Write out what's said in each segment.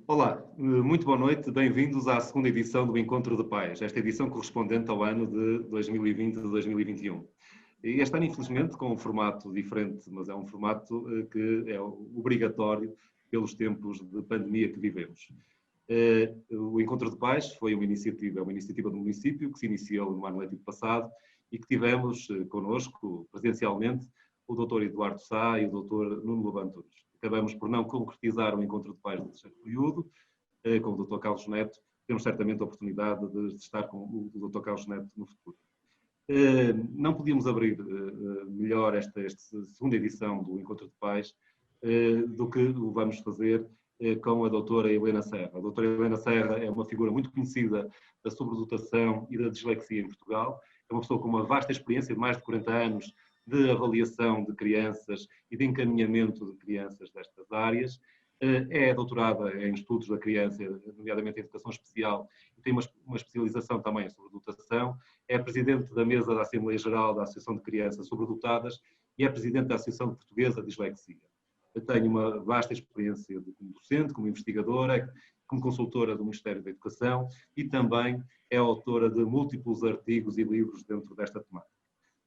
Olá, muito boa noite, bem-vindos à segunda edição do Encontro de Pais, esta edição correspondente ao ano de 2020-2021. Este ano, infelizmente, com um formato diferente, mas é um formato que é obrigatório pelos tempos de pandemia que vivemos. O Encontro de Pais foi uma iniciativa do município que se iniciou no ano letivo passado e que tivemos connosco, presencialmente, o Dr. Eduardo Sá e o Dr. Nuno Lobantunes. Acabamos por não concretizar o Encontro de Pais do terceiro período, com o Dr. Carlos Neto. Temos certamente a oportunidade de estar com o Dr. Carlos Neto no futuro. Não podíamos abrir melhor esta segunda edição do Encontro de Pais do que o vamos fazer com a doutora Helena Serra. A doutora Helena Serra é uma figura muito conhecida da sobredotação e da dislexia em Portugal. É uma pessoa com uma vasta experiência de mais de 40 anos de avaliação de crianças e de encaminhamento de crianças destas áreas. É doutorada em estudos da criança, nomeadamente em educação especial, e tem uma especialização também em sobredotação. É presidente da mesa da Assembleia Geral da Associação de Crianças Sobredotadas e é presidente da Associação Portuguesa de Dislexia. Eu tenho uma vasta experiência como docente, como investigadora, como consultora do Ministério da Educação e também é autora de múltiplos artigos e livros dentro desta temática.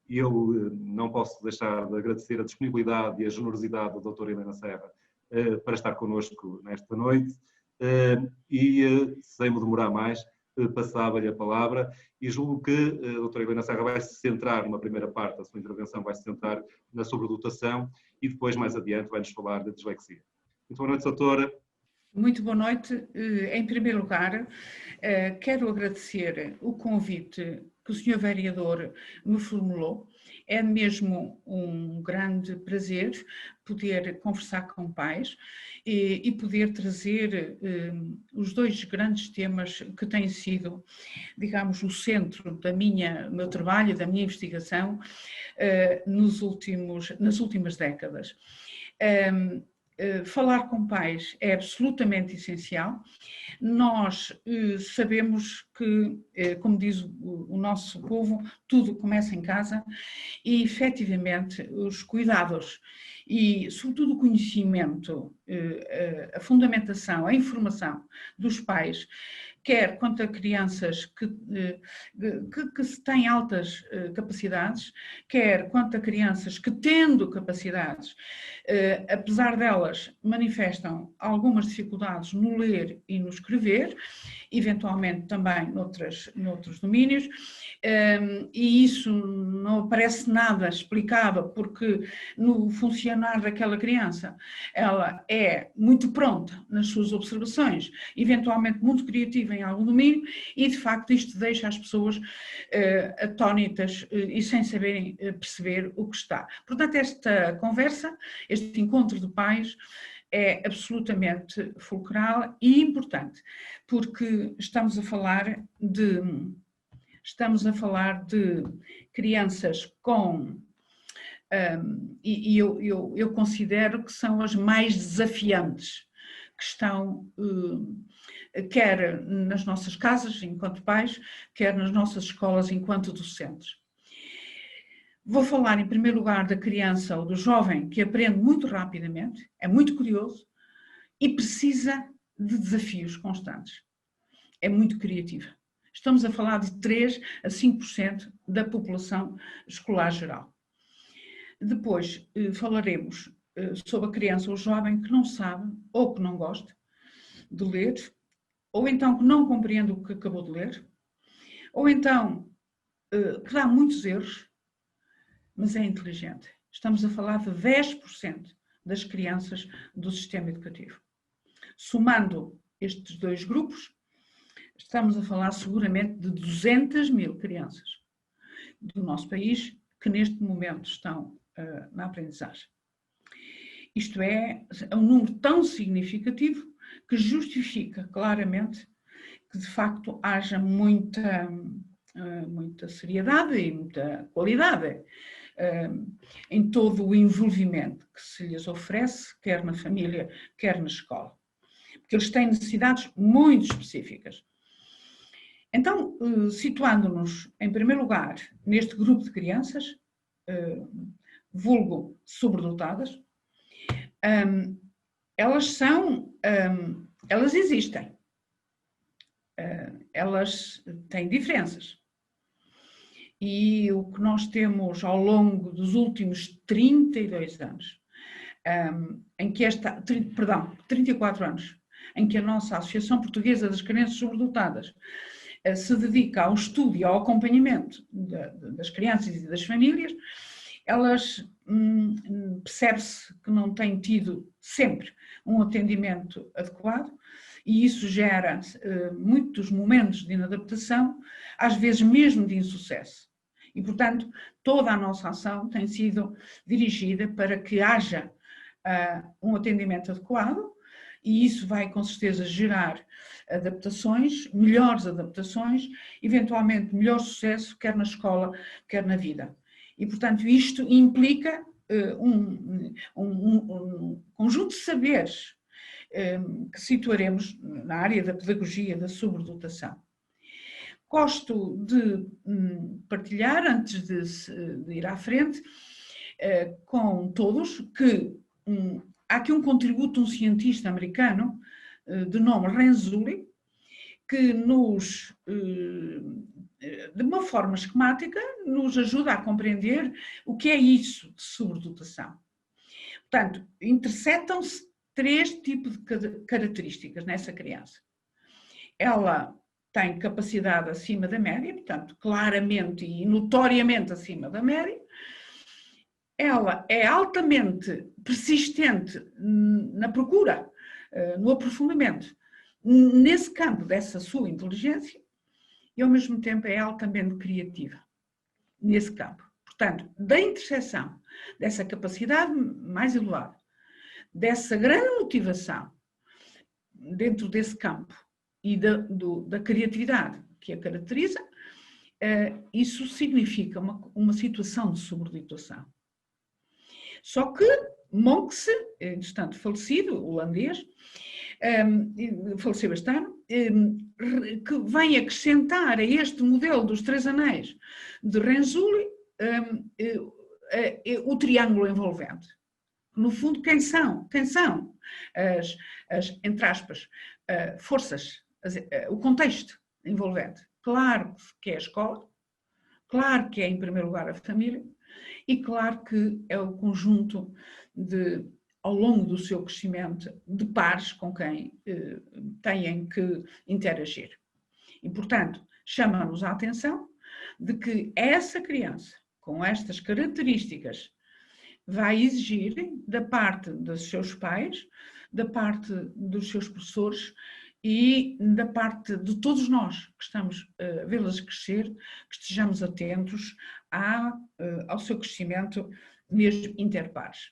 E eu não posso deixar de agradecer a disponibilidade e a generosidade da doutora Helena Serra para estar connosco nesta noite e, sem me demorar mais, passava-lhe a palavra e julgo que a doutora Helena Serra vai se centrar numa primeira parte, a sua intervenção vai se centrar na sobredotação e depois, mais adiante, vai-nos falar da dislexia. Muito boa noite, doutora. Muito boa noite. Em primeiro lugar, quero agradecer o convite que o Sr. Vereador me formulou. É mesmo um grande prazer poder conversar com pais e poder trazer os dois grandes temas que têm sido, digamos, o centro do meu trabalho, da minha investigação nas últimas décadas. Falar com pais é absolutamente essencial. Nós sabemos que, como diz o nosso povo, tudo começa em casa e, efetivamente, os cuidados e, sobretudo, o conhecimento, a fundamentação, a informação dos pais, quer quanto a crianças que têm altas capacidades, quer quanto a crianças que, tendo capacidades, apesar delas, manifestam algumas dificuldades no ler e no escrever, eventualmente também noutros domínios, e isso não aparece nada explicado porque no funcionar daquela criança ela é muito pronta nas suas observações, eventualmente muito criativa em algum domínio e de facto isto deixa as pessoas atónitas e sem saberem perceber o que está. Portanto, esta conversa, este encontro de pais é absolutamente fulcral e importante, porque estamos a falar de crianças com, eu considero que são as mais desafiantes, que estão quer nas nossas casas enquanto pais, quer nas nossas escolas enquanto docentes. Vou falar em primeiro lugar da criança ou do jovem que aprende muito rapidamente, é muito curioso e precisa de desafios constantes. É muito criativa. Estamos a falar de 3 a 5% da população escolar geral. Depois falaremos sobre a criança ou jovem que não sabe ou que não gosta de ler, ou então que não compreende o que acabou de ler, ou então que dá muitos erros, mas é inteligente. Estamos a falar de 10% das crianças do sistema educativo. Somando estes dois grupos, estamos a falar seguramente de 200 mil crianças do nosso país que neste momento estão na aprendizagem. Isto é um número tão significativo que justifica claramente que de facto haja muita seriedade e muita qualidade em todo o envolvimento que se lhes oferece, quer na família, quer na escola. Porque eles têm necessidades muito específicas. Então, situando-nos, em primeiro lugar, neste grupo de crianças, vulgo sobredotadas, elas são elas existem. Elas têm diferenças. E o que nós temos ao longo dos últimos 32 anos, em que 34 anos, em que a nossa Associação Portuguesa das Crianças Sobredotadas se dedica ao estudo e ao acompanhamento das crianças e das famílias, elas percebe-se que não têm tido sempre um atendimento adequado e isso gera muitos momentos de inadaptação, às vezes mesmo de insucesso. E, portanto, toda a nossa ação tem sido dirigida para que haja um atendimento adequado e isso vai, com certeza, gerar adaptações, melhores adaptações, eventualmente melhor sucesso, quer na escola, quer na vida. E, portanto, isto implica um conjunto de saberes que situaremos na área da pedagogia da sobredotação. Gosto de partilhar, antes de ir à frente, com todos, que há aqui um contributo de um cientista americano, de nome Renzulli, que nos, de uma forma esquemática, nos ajuda a compreender o que é isso de sobredotação. Portanto, interceptam-se 3 tipos de características nessa criança. Ela tem capacidade acima da média, portanto, claramente e notoriamente acima da média. Ela é altamente persistente na procura, no aprofundamento, nesse campo dessa sua inteligência, e ao mesmo tempo é altamente criativa nesse campo. Portanto, da interseção dessa capacidade mais elevada, dessa grande motivação dentro desse campo e da criatividade que a caracteriza, isso significa uma situação de sobredotação. Só que Monks, entretanto falecido, holandês, faleceu este ano, que vem acrescentar a este modelo dos 3 anéis de Renzulli o triângulo envolvente. No fundo, quem são as entre aspas, forças, o contexto envolvente? Claro que é a escola, claro que é em primeiro lugar a família e claro que é o conjunto ao longo do seu crescimento, de pares com quem têm que interagir. E, portanto, chama-nos a atenção de que essa criança, com estas características, vai exigir da parte dos seus pais, da parte dos seus professores e da parte de todos nós que estamos a vê-las crescer, que estejamos atentos ao seu crescimento mesmo interpares.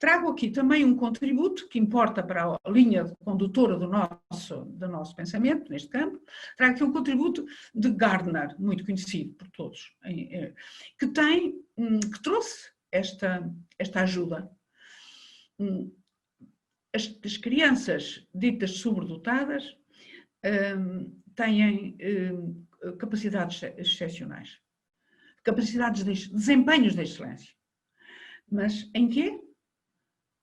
Trago aqui também um contributo que importa para a linha condutora do nosso pensamento, neste campo. Trago aqui um contributo de Gardner, muito conhecido por todos, que trouxe esta ajuda. As crianças ditas sobredotadas têm capacidades excepcionais, desempenhos de excelência. Mas em quê?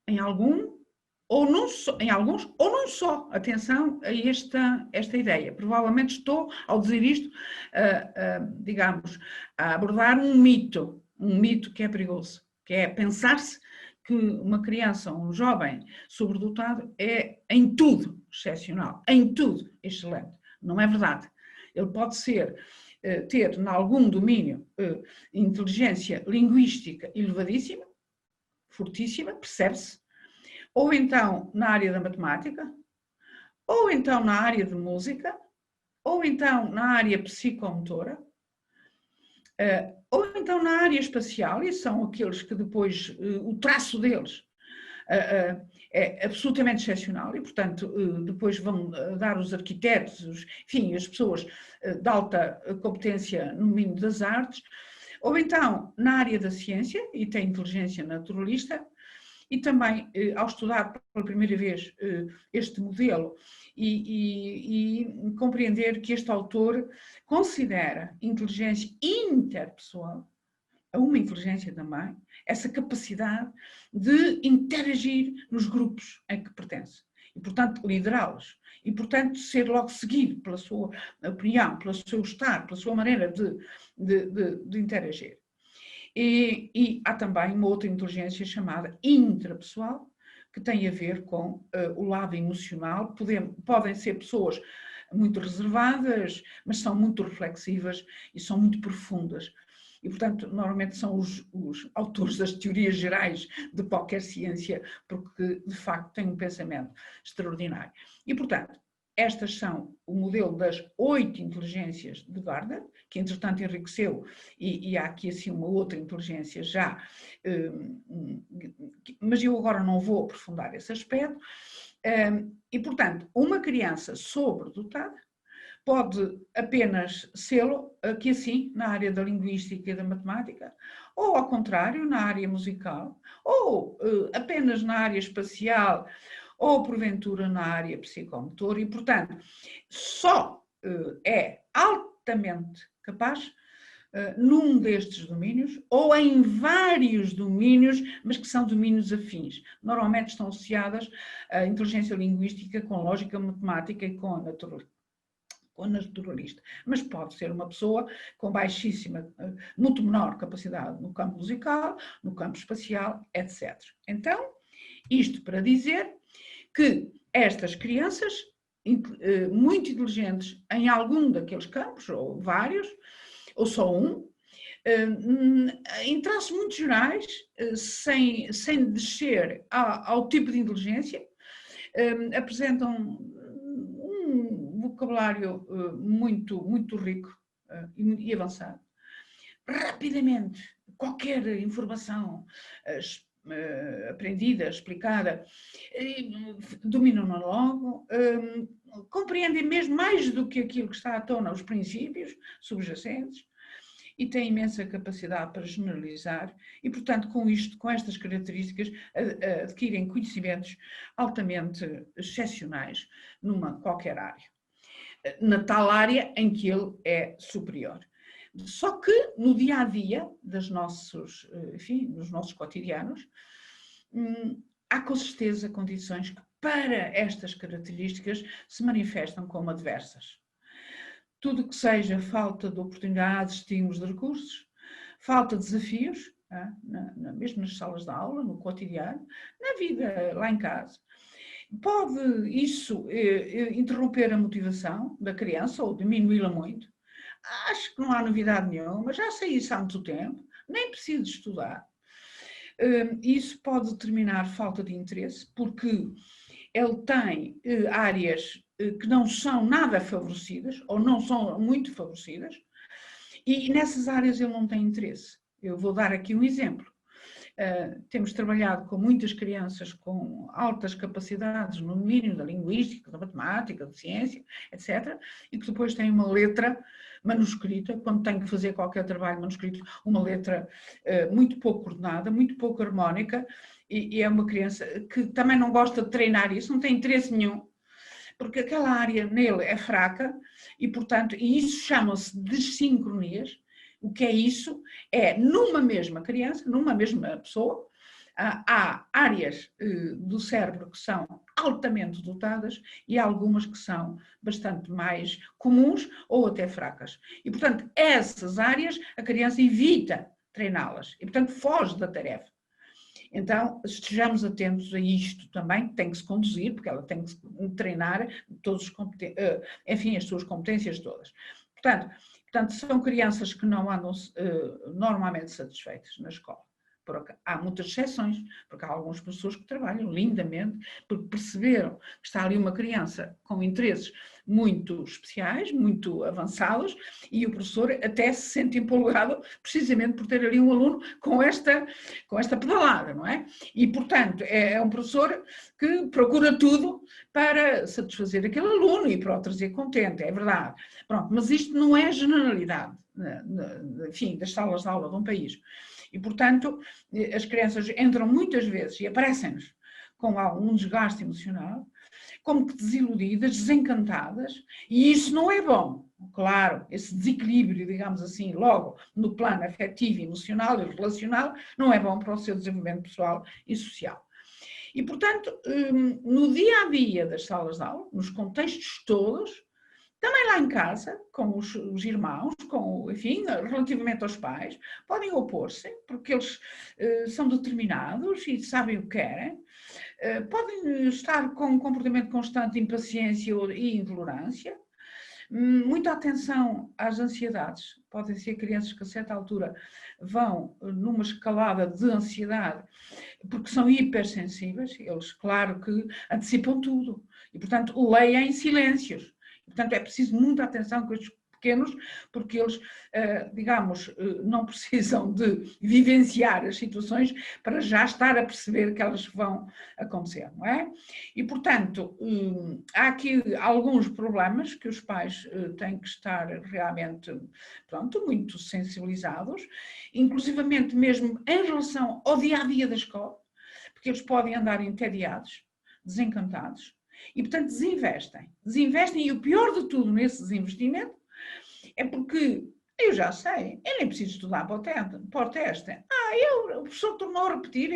Em alguns ou não só. Atenção a esta ideia. Provavelmente estou, ao dizer isto, digamos, a abordar um mito que é perigoso, que é pensar-se que uma criança ou um jovem sobredotado é em tudo excepcional, em tudo excelente. Não é verdade. Ele pode ter em algum domínio inteligência linguística elevadíssima, fortíssima, percebe-se, ou então na área da matemática, ou então na área de música, ou então na área psicomotora, ou então na área espacial, e são aqueles que depois o traço deles é absolutamente excepcional e, portanto, depois vão dar os arquitetos, enfim, as pessoas de alta competência no domínio das artes, ou então na área da ciência, e tem inteligência naturalista, e também, ao estudar pela primeira vez este modelo e compreender que este autor considera inteligência interpessoal, uma inteligência também, essa capacidade de interagir nos grupos a que pertence. e, portanto, liderá-las. E, portanto, ser logo seguido pela sua opinião, pelo seu estar, pela sua maneira de interagir. E há também uma outra inteligência chamada intrapessoal, que tem a ver com o lado emocional. Podem ser pessoas muito reservadas, mas são muito reflexivas e são muito profundas. E, portanto, normalmente são os autores das teorias gerais de qualquer ciência, porque, de facto, têm um pensamento extraordinário. E, portanto, estas são o modelo das 8 inteligências de Gardner, que, entretanto, enriqueceu, e há aqui, assim, uma outra inteligência já, mas eu agora não vou aprofundar esse aspecto. E, portanto, uma criança sobredotada pode apenas sê-lo, aqui assim, na área da linguística e da matemática, ou ao contrário, na área musical, ou apenas na área espacial, ou porventura na área psicomotora, e portanto só é altamente capaz num destes domínios, ou em vários domínios, mas que são domínios afins. Normalmente estão associadas à inteligência linguística com lógica matemática e com a naturalista, mas pode ser uma pessoa com baixíssima, muito menor capacidade no campo musical, no campo espacial, etc. Então, isto para dizer que estas crianças, muito inteligentes em algum daqueles campos, ou vários, ou só um, em traços muito gerais, sem descer ao tipo de inteligência, apresentam vocabulário muito rico e avançado. Rapidamente, qualquer informação aprendida, explicada, dominam-na logo, compreendem mesmo mais do que aquilo que está à tona, os princípios subjacentes, e têm imensa capacidade para generalizar e, portanto, com estas características, adquirem conhecimentos altamente excepcionais numa qualquer área, na tal área em que ele é superior. Só que no dia-a-dia dos nossos cotidianos, há com certeza condições que para estas características se manifestam como adversas. Tudo que seja falta de oportunidades, estímulos de recursos, falta de desafios, mesmo nas salas de aula, no cotidiano, na vida lá em casa. Pode isso interromper a motivação da criança ou diminuí-la muito. Acho que não há novidade nenhuma, já sei isso há muito tempo, nem preciso estudar. Isso pode determinar falta de interesse, porque ele tem áreas que não são nada favorecidas, ou não são muito favorecidas, e nessas áreas ele não tem interesse. Eu vou dar aqui um exemplo. Temos trabalhado com muitas crianças com altas capacidades no domínio da linguística, da matemática, da ciência, etc., e que depois têm uma letra manuscrita, quando têm que fazer qualquer trabalho manuscrito, uma letra muito pouco coordenada, muito pouco harmónica, e é uma criança que também não gosta de treinar isso, não tem interesse nenhum, porque aquela área nele é fraca, e portanto, e isso chama-se desincronias. O que é isso? É numa mesma criança, numa mesma pessoa, há áreas do cérebro que são altamente dotadas e há algumas que são bastante mais comuns ou até fracas. E, portanto, essas áreas a criança evita treiná-las e, portanto, foge da tarefa. Então, estejamos atentos a isto também, tem que se conduzir, porque ela tem que treinar as suas competências todas. Portanto, são crianças que não andam normalmente satisfeitas na escola. Há muitas exceções, porque há alguns professores que trabalham lindamente, porque perceberam que está ali uma criança com interesses muito especiais, muito avançados, e o professor até se sente empolgado precisamente por ter ali um aluno com esta pedalada, não é? E, portanto, é um professor que procura tudo para satisfazer aquele aluno e para o trazer contente, é verdade. Pronto, mas isto não é generalidade, enfim, das salas de aula de um país. E, portanto, as crianças entram muitas vezes e aparecem-nos com algum desgaste emocional, como que desiludidas, desencantadas, e isso não é bom. Claro, esse desequilíbrio, digamos assim, logo no plano afetivo, emocional e relacional, não é bom para o seu desenvolvimento pessoal e social. E, portanto, no dia-a-dia das salas de aula, nos contextos todos, também lá em casa, com os irmãos, enfim, relativamente aos pais, podem opor-se, porque eles são determinados e sabem o que querem, podem estar com um comportamento constante de impaciência e intolerância, muita atenção às ansiedades. Podem ser crianças que a certa altura vão numa escalada de ansiedade, porque são hipersensíveis, eles, claro que antecipam tudo, e portanto leem em silêncios. Portanto, é preciso muita atenção com estes pequenos, porque eles, digamos, não precisam de vivenciar as situações para já estar a perceber que elas vão acontecer, não é? E, portanto, há aqui alguns problemas que os pais têm que estar realmente, pronto, muito sensibilizados, inclusivamente mesmo em relação ao dia-a-dia da escola, porque eles podem andar entediados, desencantados, e, portanto, desinvestem, e o pior de tudo nesse desinvestimento é porque, eu já sei, eu nem preciso estudar para o teste. O professor tornou a repetir,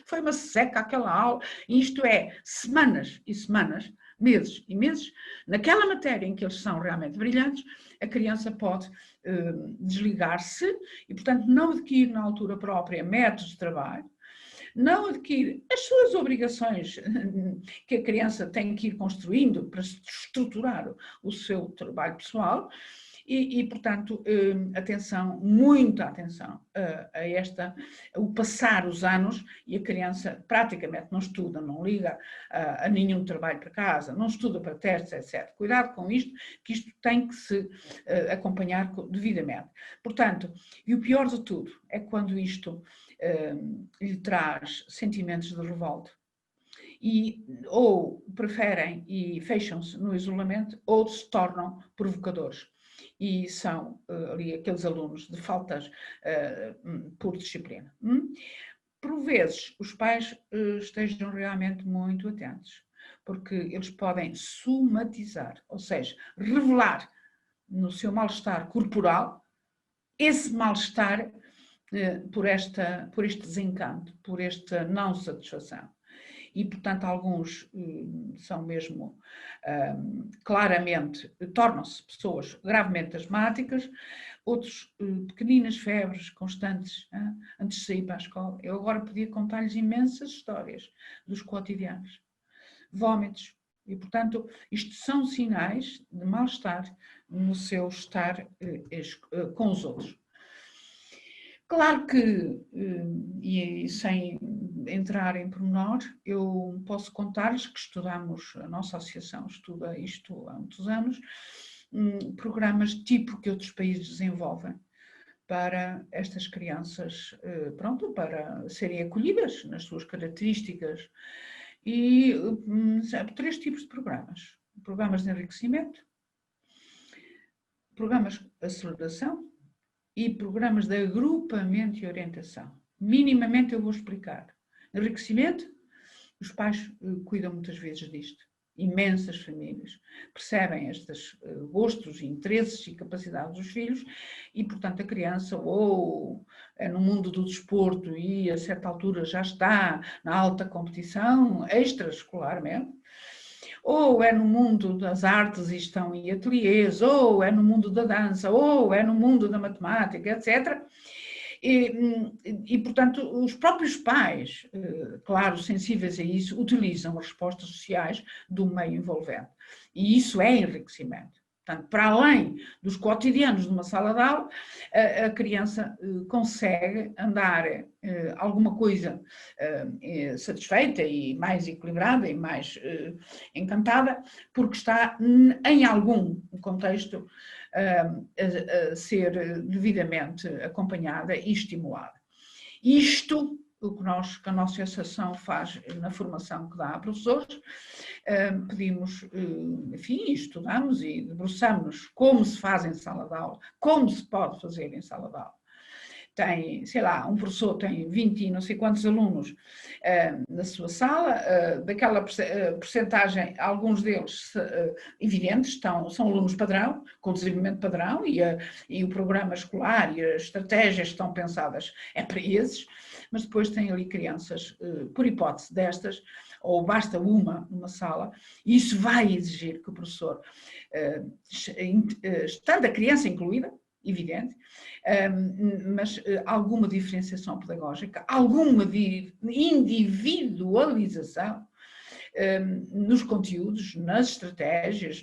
foi uma seca aquela aula, e isto é, semanas e semanas, meses e meses, naquela matéria em que eles são realmente brilhantes, a criança pode desligar-se e, portanto, não adquire na altura própria métodos de trabalho, não adquire as suas obrigações que a criança tem que ir construindo para estruturar o seu trabalho pessoal e portanto, atenção, muita atenção a o passar os anos e a criança praticamente não estuda, não liga a nenhum trabalho para casa, não estuda para testes, etc. Cuidado com isto, que isto tem que se acompanhar devidamente. Portanto, e o pior de tudo é quando isto lhe traz sentimentos de revolta. Ou preferem e fecham-se no isolamento, ou se tornam provocadores. E são ali aqueles alunos de faltas por disciplina. Por vezes, os pais estejam realmente muito atentos, porque eles podem somatizar, ou seja, revelar no seu mal-estar corporal esse mal-estar por este desencanto, por esta não satisfação. E, portanto, alguns são mesmo claramente, tornam-se pessoas gravemente asmáticas, outros pequeninas febres constantes antes de sair para a escola. Eu agora podia contar-lhes imensas histórias dos cotidianos. Vômitos. E, portanto, isto são sinais de mal-estar no seu estar com os outros. Claro que, e sem entrar em pormenor, eu posso contar-lhes que estudamos, a nossa associação estuda isto há muitos anos, programas tipo que outros países desenvolvem para estas crianças, pronto, para serem acolhidas nas suas características. E 3 tipos de programas. Programas de enriquecimento, programas de aceleração, e programas de agrupamento e orientação. Minimamente eu vou explicar. Enriquecimento, os pais cuidam muitas vezes disto. Imensas famílias percebem estes gostos, interesses e capacidades dos filhos e, portanto, a criança ou é no mundo do desporto e a certa altura já está na alta competição, extraescolarmente, ou é no mundo das artes e estão em ateliês, ou é no mundo da dança, ou é no mundo da matemática, etc. E, portanto, os próprios pais, claro, sensíveis a isso, utilizam as respostas sociais do meio envolvente. E isso é enriquecimento. Portanto, para além dos cotidianos de uma sala de aula, a criança consegue andar alguma coisa satisfeita e mais equilibrada e mais encantada, porque está em algum contexto a ser devidamente acompanhada e estimulada. Isto, o que a nossa associação faz na formação que dá a professores, pedimos, enfim, estudamos e debruçamos como se faz em sala de aula, como se pode fazer em sala de aula. tem, sei lá, um professor tem 20 e não sei quantos alunos na sua sala, daquela percentagem, alguns deles evidentes, são alunos padrão, com desenvolvimento padrão, e o programa escolar e as estratégias estão pensadas para esses, mas depois tem ali crianças, por hipótese destas, ou basta numa sala, e isso vai exigir que o professor, estando a criança incluída, evidente, mas alguma diferenciação pedagógica, alguma individualização nos conteúdos, nas estratégias,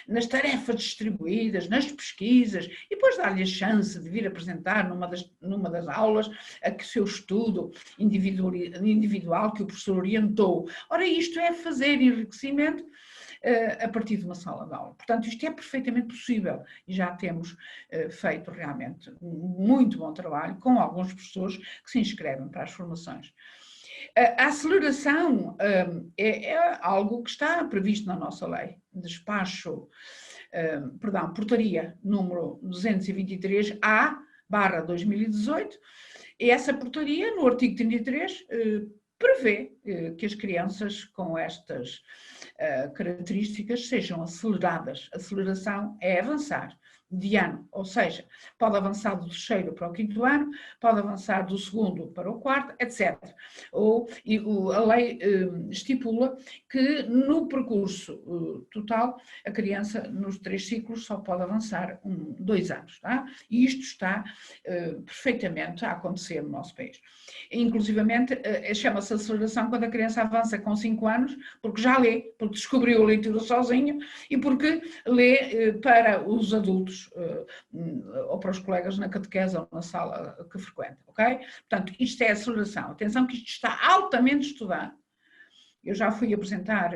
nas tarefas distribuídas, nas pesquisas, e depois dar-lhe a chance de vir apresentar numa das aulas o seu estudo individual que o professor orientou. Ora, isto é fazer enriquecimento a partir de uma sala de aula. Portanto, isto é perfeitamente possível e já temos feito realmente muito bom trabalho com alguns professores que se inscrevem para as formações. A aceleração é algo que está previsto na nossa lei, portaria número 223/2018, e essa portaria, no artigo 33, prevê que as crianças com estas características sejam aceleradas. Aceleração é avançar de ano, ou seja, pode avançar do 3º para o 5º ano, pode avançar do 2º para o 4º, etc. A lei estipula que no percurso total, a criança nos 3 ciclos só pode avançar 2 anos, tá? E isto está perfeitamente a acontecer no nosso país. Inclusivamente, chama-se aceleração quando a criança avança com 5 anos, porque já lê, porque descobriu a leitura sozinha e porque lê para os adultos ou para os colegas na catequese ou na sala que frequenta, ok? Portanto, isto é aceleração. Atenção que isto está altamente estudado. Eu já fui apresentar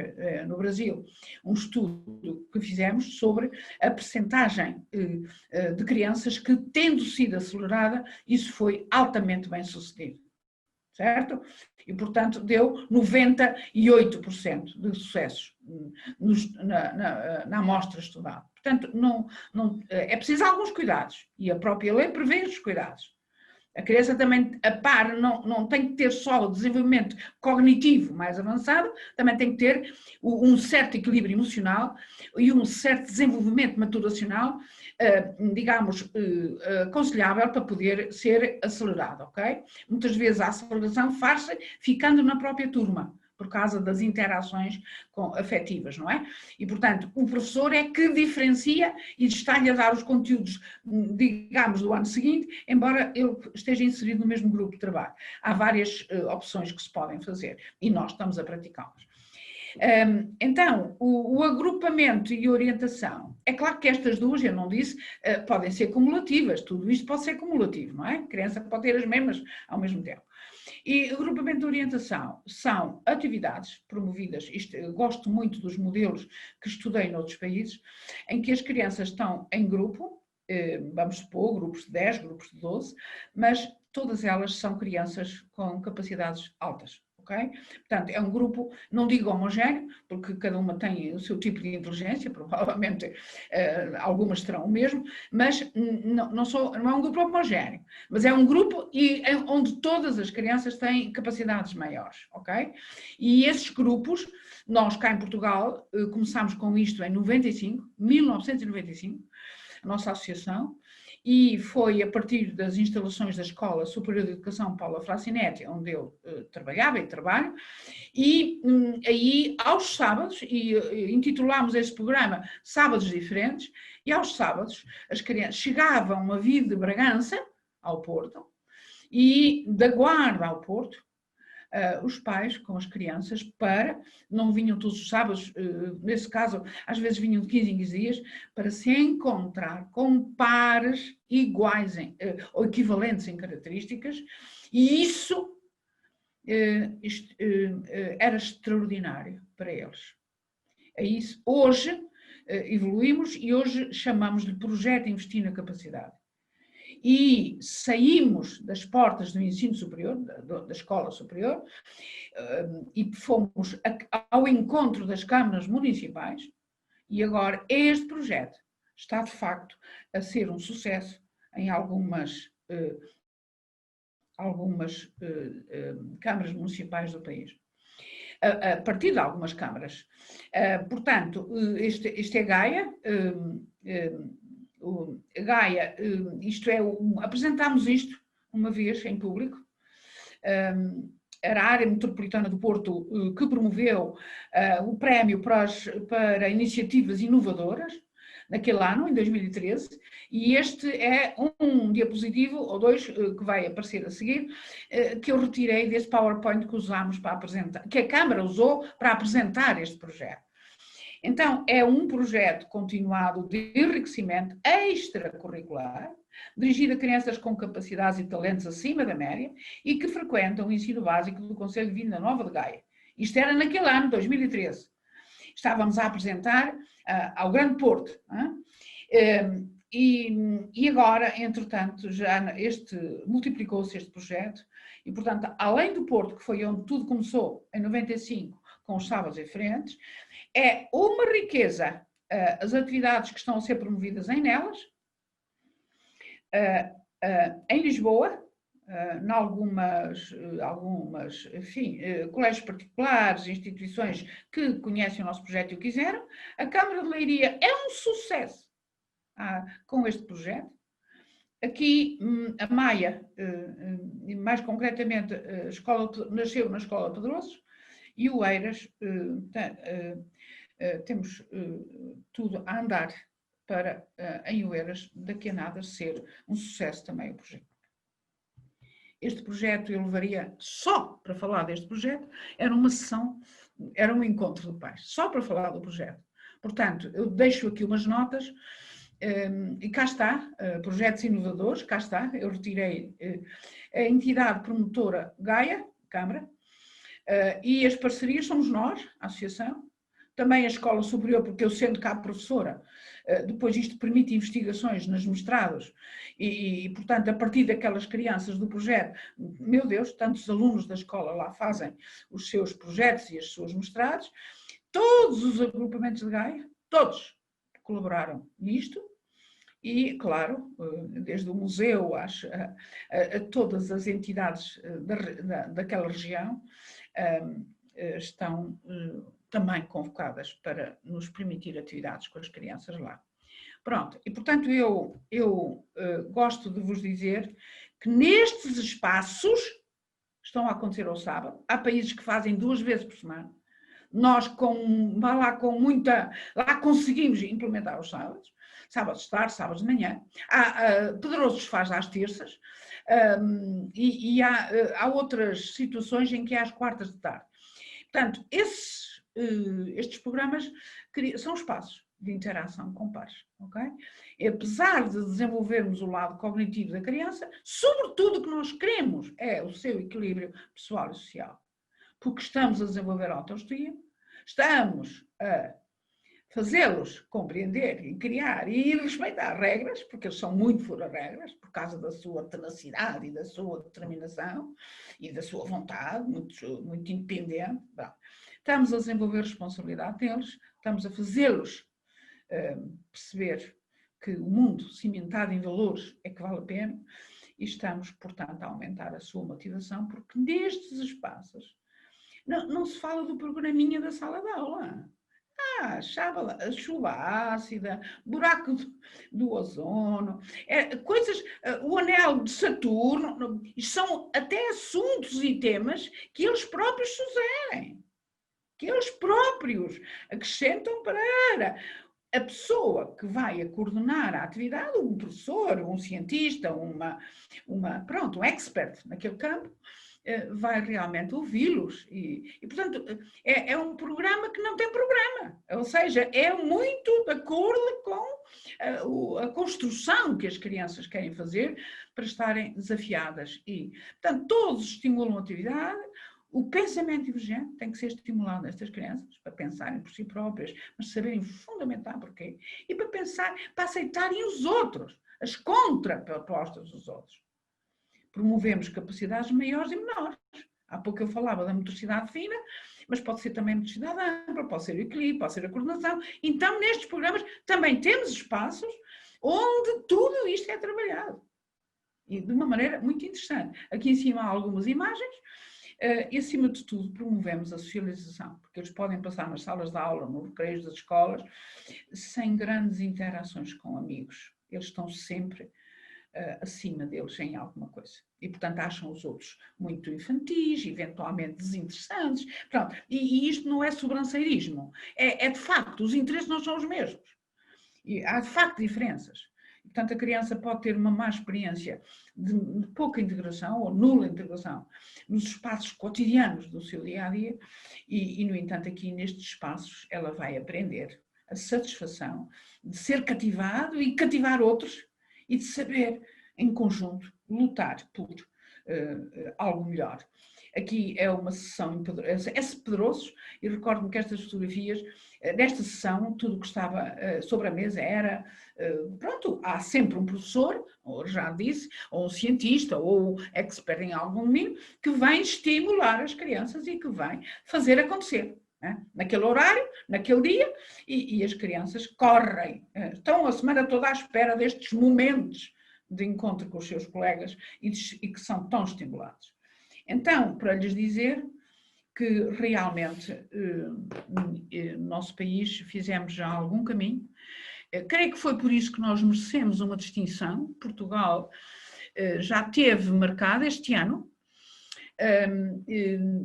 no Brasil um estudo que fizemos sobre a percentagem de crianças que, tendo sido acelerada, isso foi altamente bem sucedido. Certo? E, portanto, deu 98% de sucessos na amostra estudada. Portanto, é preciso alguns cuidados, e a própria lei prevê os cuidados. A criança também, não tem que ter só o desenvolvimento cognitivo mais avançado, também tem que ter um certo equilíbrio emocional e um certo desenvolvimento maturacional, digamos, aconselhável para poder ser acelerado, ok? Muitas vezes a aceleração faz-se ficando na própria turma, por causa das interações afetivas, não é? E, portanto, o professor é que diferencia e está-lhe a dar os conteúdos, digamos, do ano seguinte, embora ele esteja inserido no mesmo grupo de trabalho. Há várias opções que se podem fazer e nós estamos a praticá-las. Então, o agrupamento e orientação, é claro que estas duas, eu não disse, podem ser cumulativas, tudo isto pode ser cumulativo, não é? A criança pode ter as mesmas ao mesmo tempo. E o agrupamento de orientação são atividades promovidas, eu gosto muito dos modelos que estudei noutros países, em que as crianças estão em grupo, vamos supor, grupos de 10, grupos de 12, mas todas elas são crianças com capacidades altas. Okay? Portanto, é um grupo, não digo homogéneo, porque cada uma tem o seu tipo de inteligência, provavelmente algumas terão o mesmo, mas não é um grupo homogéneo, mas é um grupo onde todas as crianças têm capacidades maiores, ok? E esses grupos, nós cá em Portugal começámos com isto em 1995, a nossa associação, e foi a partir das instalações da Escola Superior de Educação Paula Frassinetti, onde eu trabalhava e trabalho, e aí aos sábados, e intitulámos esse programa Sábados Diferentes, e aos sábados as crianças chegavam a vir de Bragança ao Porto, e da Guarda ao Porto, os pais com as crianças não vinham todos os sábados, nesse caso às vezes vinham de 15 em 15 dias, para se encontrar com pares iguais ou equivalentes em características, e isso era extraordinário para eles. É isso. Hoje evoluímos e hoje chamamos-lhe Projeto Investir na Capacidade. E saímos das portas do ensino superior, da escola superior, e fomos ao encontro das câmaras municipais, e agora este projeto está de facto a ser um sucesso em algumas algumas câmaras municipais do país. A partir de algumas câmaras. Portanto, este é Gaia. Gaia, isto é, apresentámos isto uma vez em público. Era a área metropolitana do Porto que promoveu o prémio para iniciativas inovadoras, naquele ano, em 2013, e este é um diapositivo, ou dois, que vai aparecer a seguir, que eu retirei desse PowerPoint que usámos para apresentar, que a Câmara usou para apresentar este projeto. Então, é um projeto continuado de enriquecimento extracurricular, dirigido a crianças com capacidades e talentos acima da média e que frequentam o ensino básico do Conselho de Vila Nova de Gaia. Isto era naquele ano, 2013. Estávamos a apresentar ao Grande Porto. E agora, entretanto, já multiplicou-se este projeto e, portanto, além do Porto, que foi onde tudo começou, em 95, com os sábados diferentes, é uma riqueza as atividades que estão a ser promovidas em Nelas, em Lisboa, em algumas enfim, colégios particulares, instituições que conhecem o nosso projeto e o quiseram. A Câmara de Leiria é um sucesso com este projeto. Aqui, a Maia, mais concretamente, nasceu na Escola Pedroso, e o Eiras, temos tudo a andar para, em Oeiras, daqui a nada, ser um sucesso também o projeto. Este projeto eu levaria, só para falar deste projeto, era uma sessão, era um encontro de pais, só para falar do projeto. Portanto, eu deixo aqui umas notas, e cá está, projetos inovadores, cá está, eu retirei a entidade promotora Gaia, Câmara, e as parcerias somos nós, a associação, também a Escola Superior, porque eu sendo cá professora, depois isto permite investigações nos mestrados e, portanto, a partir daquelas crianças do projeto, meu Deus, tantos alunos da escola lá fazem os seus projetos e as suas mestrados, todos os agrupamentos de Gaia, todos colaboraram nisto e, claro, desde o museu a todas as entidades daquela região estão também convocadas para nos permitir atividades com as crianças lá. Pronto, e portanto eu gosto de vos dizer que nestes espaços estão a acontecer ao sábado, há países que fazem 2 vezes por semana, nós lá conseguimos implementar os sábados, sábados de tarde, sábados de manhã, Pedrosos faz às terças, e há outras situações em que é às quartas de tarde. Portanto, estes programas são espaços de interação com pares, ok? E apesar de desenvolvermos o lado cognitivo da criança, sobretudo o que nós queremos é o seu equilíbrio pessoal e social. Porque estamos a desenvolver a autoestima, estamos a fazê-los compreender e criar e respeitar regras, porque eles são muito fora-regras, por causa da sua tenacidade e da sua determinação e da sua vontade, muito independente. Bom, estamos a desenvolver responsabilidade deles, estamos a fazê-los perceber que o mundo cimentado em valores é que vale a pena e estamos, portanto, a aumentar a sua motivação, porque nestes espaços não se fala do programinha da sala de aula. Chuva ácida, buraco do ozono, coisas, o anel de Saturno, são até assuntos e temas que eles próprios sugerem, que eles próprios acrescentam para a pessoa que vai a coordenar a atividade, um professor, um cientista, um expert naquele campo, vai realmente ouvi-los e, portanto, é um programa que não tem programa, ou seja, é muito de acordo com a construção que as crianças querem fazer para estarem desafiadas e, portanto, todos estimulam a atividade, o pensamento divergente tem que ser estimulado nestas crianças, para pensarem por si próprias, mas saberem fundamentar porquê, e para pensar, para aceitarem os outros, as contrapropostas dos outros. Promovemos capacidades maiores e menores. Há pouco eu falava da motricidade fina, mas pode ser também a motricidade ampla, pode ser o equilíbrio, pode ser a coordenação. Então, nestes programas também temos espaços onde tudo isto é trabalhado. e de uma maneira muito interessante. Aqui em cima há algumas imagens e, acima de tudo, promovemos a socialização, porque eles podem passar nas salas de aula, nos recreios das escolas, sem grandes interações com amigos. Eles estão sempre acima deles em alguma coisa. E, portanto, acham os outros muito infantis, eventualmente desinteressantes. Pronto. E isto não é sobranceirismo. É de facto, os interesses não são os mesmos. E há de facto diferenças. Portanto, a criança pode ter uma má experiência de pouca integração ou nula integração nos espaços cotidianos do seu dia-a-dia e, no entanto, aqui nestes espaços ela vai aprender a satisfação de ser cativado e cativar outros e de saber, em conjunto, lutar por algo melhor. Aqui é uma sessão em Pedrosos e recordo-me que estas fotografias, nesta sessão, tudo o que estava sobre a mesa era, pronto, há sempre um professor, ou já disse, ou um cientista, ou expert em algum domínio, que vem estimular as crianças e que vem fazer acontecer. Naquele horário, naquele dia, e as crianças correm, estão a semana toda à espera destes momentos de encontro com os seus colegas e que são tão estimulados. Então, para lhes dizer que realmente no nosso país fizemos já algum caminho, creio que foi por isso que nós merecemos uma distinção. Portugal já teve marcado este ano,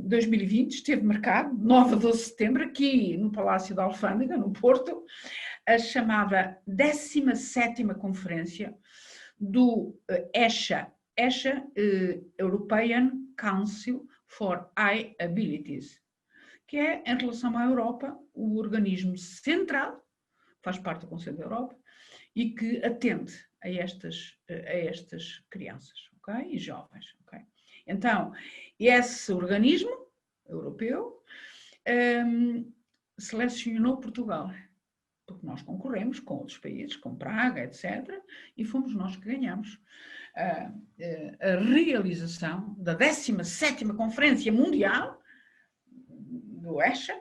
2020, esteve marcado, 9 a 12 de setembro, aqui no Palácio da Alfândega, no Porto, a chamada 17ª Conferência do ESHA, European Council for High Abilities, que é, em relação à Europa, o organismo central, faz parte do Conselho da Europa, e que atende a estas crianças, ok? E jovens, ok? Então, esse organismo europeu selecionou Portugal, porque nós concorremos com outros países, com Praga, etc., e fomos nós que ganhamos a realização da 17ª Conferência Mundial do ESHA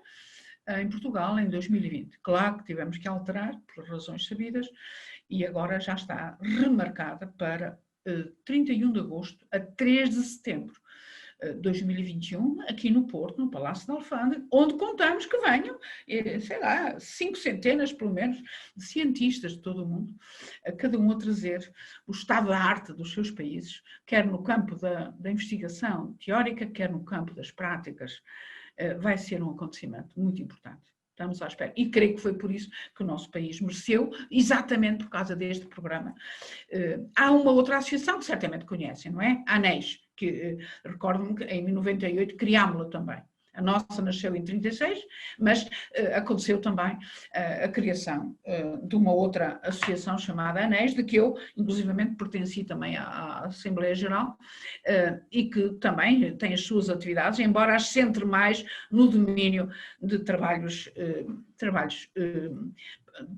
em Portugal em 2020. Claro que tivemos que alterar, por razões sabidas, e agora já está remarcada para 31 de agosto a 3 de setembro de 2021, aqui no Porto, no Palácio da Alfândega, onde contamos que venham, sei lá, 5 centenas, pelo menos, de cientistas de todo o mundo, cada um a trazer o estado da arte dos seus países, quer no campo da investigação teórica, quer no campo das práticas. Vai ser um acontecimento muito importante. Estamos à espera. E creio que foi por isso que o nosso país mereceu, exatamente por causa deste programa. Há uma outra associação que certamente conhecem, não é? A ANES, que recordo-me que em 98 criámos-la também. A nossa nasceu em 36, mas aconteceu também a criação de uma outra associação chamada ANES, de que eu, inclusivamente, pertenci também à Assembleia Geral, e que também tem as suas atividades, embora as centre mais no domínio de trabalhos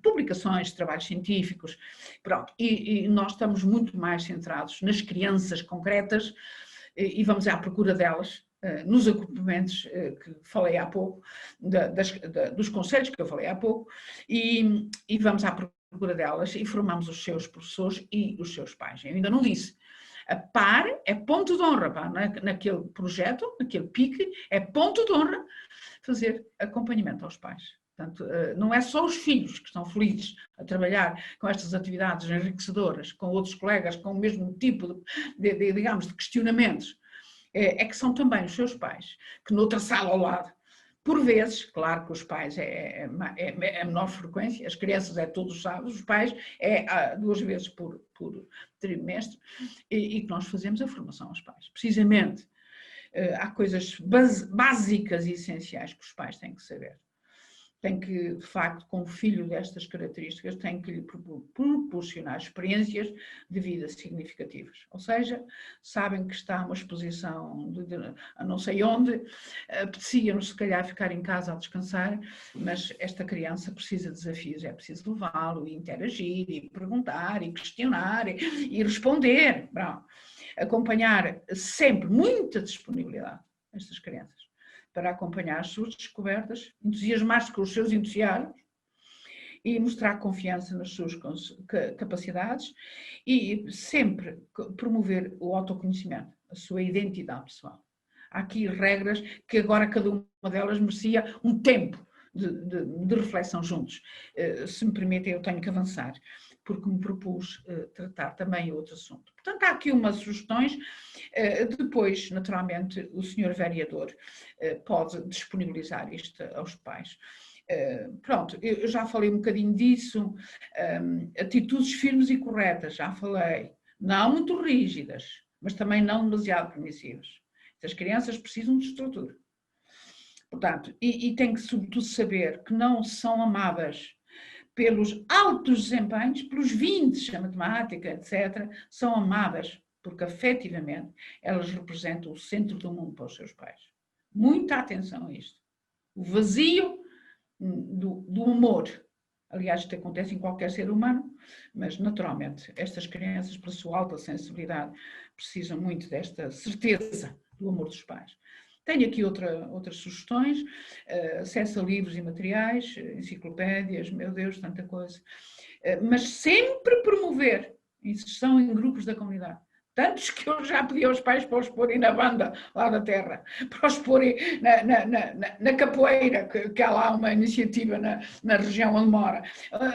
publicações, trabalhos científicos, pronto. E nós estamos muito mais centrados nas crianças concretas e vamos à procura delas, nos agrupamentos que falei há pouco, dos conselhos que eu falei há pouco, e vamos à procura delas e formamos os seus professores e os seus pais. Eu ainda não disse. A PAR é ponto de honra, pá, naquele projeto, naquele pique, é ponto de honra fazer acompanhamento aos pais. Portanto, não é só os filhos que estão felizes a trabalhar com estas atividades enriquecedoras, com outros colegas com o mesmo tipo digamos, de questionamentos, é que são também os seus pais, que noutra sala ao lado, por vezes, claro que os pais é a menor frequência, as crianças é todos os sábados, os pais é 2 vezes por trimestre, e que nós fazemos a formação aos pais. Precisamente, há coisas básicas e essenciais que os pais têm que saber. Tem que, de facto, com o filho destas características, tem que lhe proporcionar experiências de vida significativas. Ou seja, sabem que está uma exposição a não sei onde, apetecia-nos se calhar ficar em casa a descansar, mas esta criança precisa de desafios, é preciso levá-lo e interagir, e perguntar, e questionar, e responder. Bom, acompanhar sempre muita disponibilidade estas crianças, para acompanhar as suas descobertas, entusiasmar-se com os seus entusiasmos e mostrar confiança nas suas capacidades e sempre promover o autoconhecimento, a sua identidade pessoal. Há aqui regras que agora cada uma delas merecia um tempo de reflexão juntos. Se me permitem, eu tenho que avançar, porque me propus tratar também outro assunto. Portanto, há aqui umas sugestões. Depois, naturalmente, o senhor vereador pode disponibilizar isto aos pais. Pronto, eu já falei um bocadinho disso. Atitudes firmes e corretas, já falei. Não muito rígidas, mas também não demasiado permissivas. As crianças precisam de estrutura. Portanto, e tem que sobretudo saber que não são amadas pelos altos desempenhos, pelos 20 a matemática, etc., são amadas porque afetivamente elas representam o centro do mundo para os seus pais. Muita atenção a isto. O vazio do amor. Aliás, isto acontece em qualquer ser humano, mas naturalmente estas crianças, pela sua alta sensibilidade, precisam muito desta certeza do amor dos pais. Tenho aqui outras sugestões, acesso a livros e materiais, enciclopédias, meu Deus, tanta coisa. Mas sempre promover inserção em grupos da comunidade. Tantos que eu já pedi aos pais para os porem na banda lá da terra, para os porem na capoeira, que há lá uma iniciativa na região onde mora,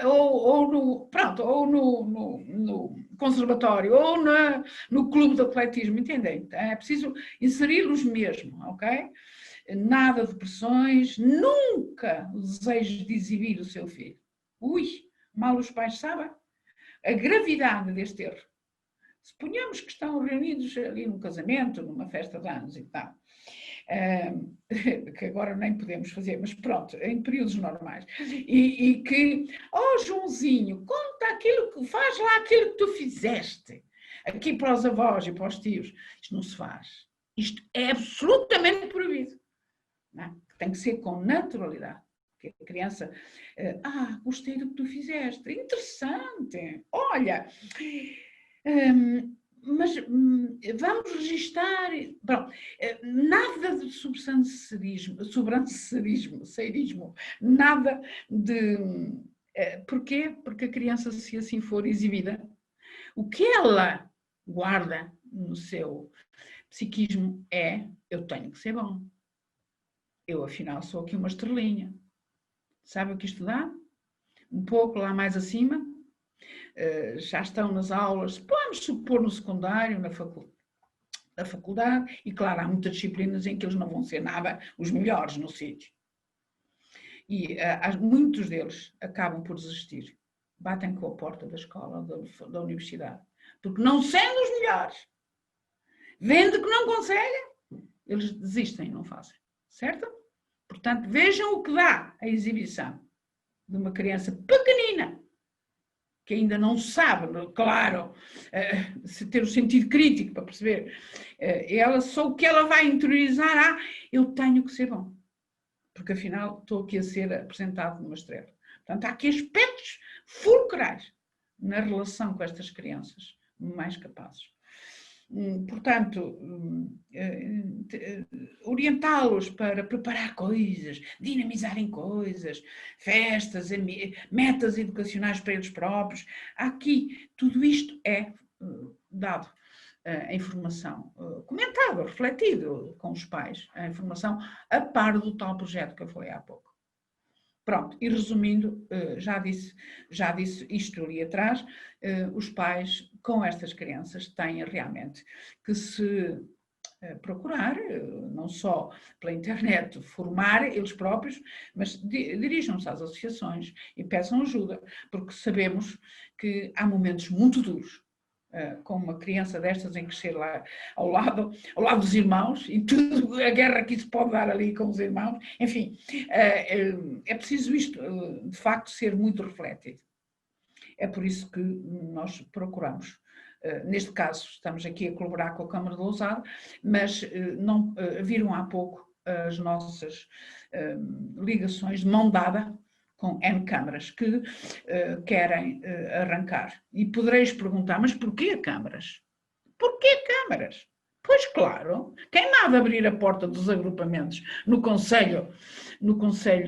ou no conservatório, ou no clube de atletismo, entendem? É preciso inseri-los mesmo, ok? Nada de pressões, nunca o desejo de exibir o seu filho. Ui, mal os pais sabem a gravidade deste erro. Suponhamos que estão reunidos ali num casamento, numa festa de anos e tal, que agora nem podemos fazer, mas pronto, em períodos normais, e que, Joãozinho, conta aquilo que faz lá, aquilo que tu fizeste, aqui para os avós e para os tios. Isto não se faz. Isto é absolutamente proibido. Não? Tem que ser com naturalidade. Que a criança, gostei do que tu fizeste, interessante, olha... mas vamos registar, bom, nada de sobrancerismo, nada de... Porquê? Porque a criança, se assim for exibida, o que ela guarda no seu psiquismo é: eu tenho que ser bom, eu afinal sou aqui uma estrelinha. Sabe o que isto dá? Um pouco lá mais acima, já estão nas aulas, podemos supor no secundário, na faculdade, e claro, há muitas disciplinas em que eles não vão ser nada os melhores no sítio. E muitos deles acabam por desistir, batem com a porta da escola, da universidade, porque não sendo os melhores, vendo que não conseguem, eles desistem e não fazem, certo? Portanto, vejam o que dá a exibição de uma criança pequenina, que ainda não sabe, claro, se ter o sentido crítico para perceber, ela só o que ela vai interiorizar, eu tenho que ser bom, porque afinal estou aqui a ser apresentado numa estrela. Portanto, há aqui aspectos fulcrais na relação com estas crianças mais capazes. Portanto, orientá-los para preparar coisas, dinamizarem coisas, festas, metas educacionais para eles próprios. Aqui, tudo isto é dado, a informação comentada, refletido com os pais, a informação a par do tal projeto que eu falei há pouco. Pronto, e resumindo, já disse isto ali atrás, os pais com estas crianças têm realmente que se procurar, não só pela internet, formar eles próprios, mas dirijam-se às associações e peçam ajuda, porque sabemos que há momentos muito duros, com uma criança destas em crescer lá ao lado dos irmãos e tudo, a guerra que isso pode dar ali com os irmãos, enfim, é preciso isto, de facto, ser muito refletido. É por isso que nós procuramos, neste caso, estamos aqui a colaborar com a Câmara de Lousada, mas não viram há pouco as nossas ligações de mão dada com N câmaras que querem arrancar. E podereis perguntar, mas porquê câmaras? Porquê câmaras? Pois claro, quem nada abrir a porta dos agrupamentos no Conselho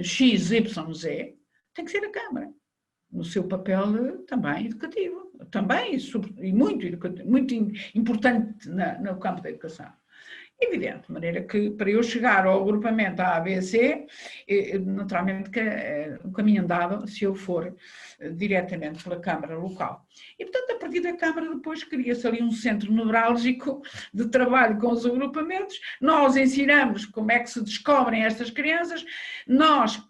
XYZ, tem que ser a Câmara. no seu papel também educativo, também e muito educativo, muito importante no campo da educação. Evidente, de maneira que para eu chegar ao agrupamento A, B, C, naturalmente que é um caminho andado se eu for diretamente pela Câmara local. E, portanto, a partir da Câmara depois cria-se ali um centro nevrálgico de trabalho com os agrupamentos, nós ensinamos como é que se descobrem estas crianças, nós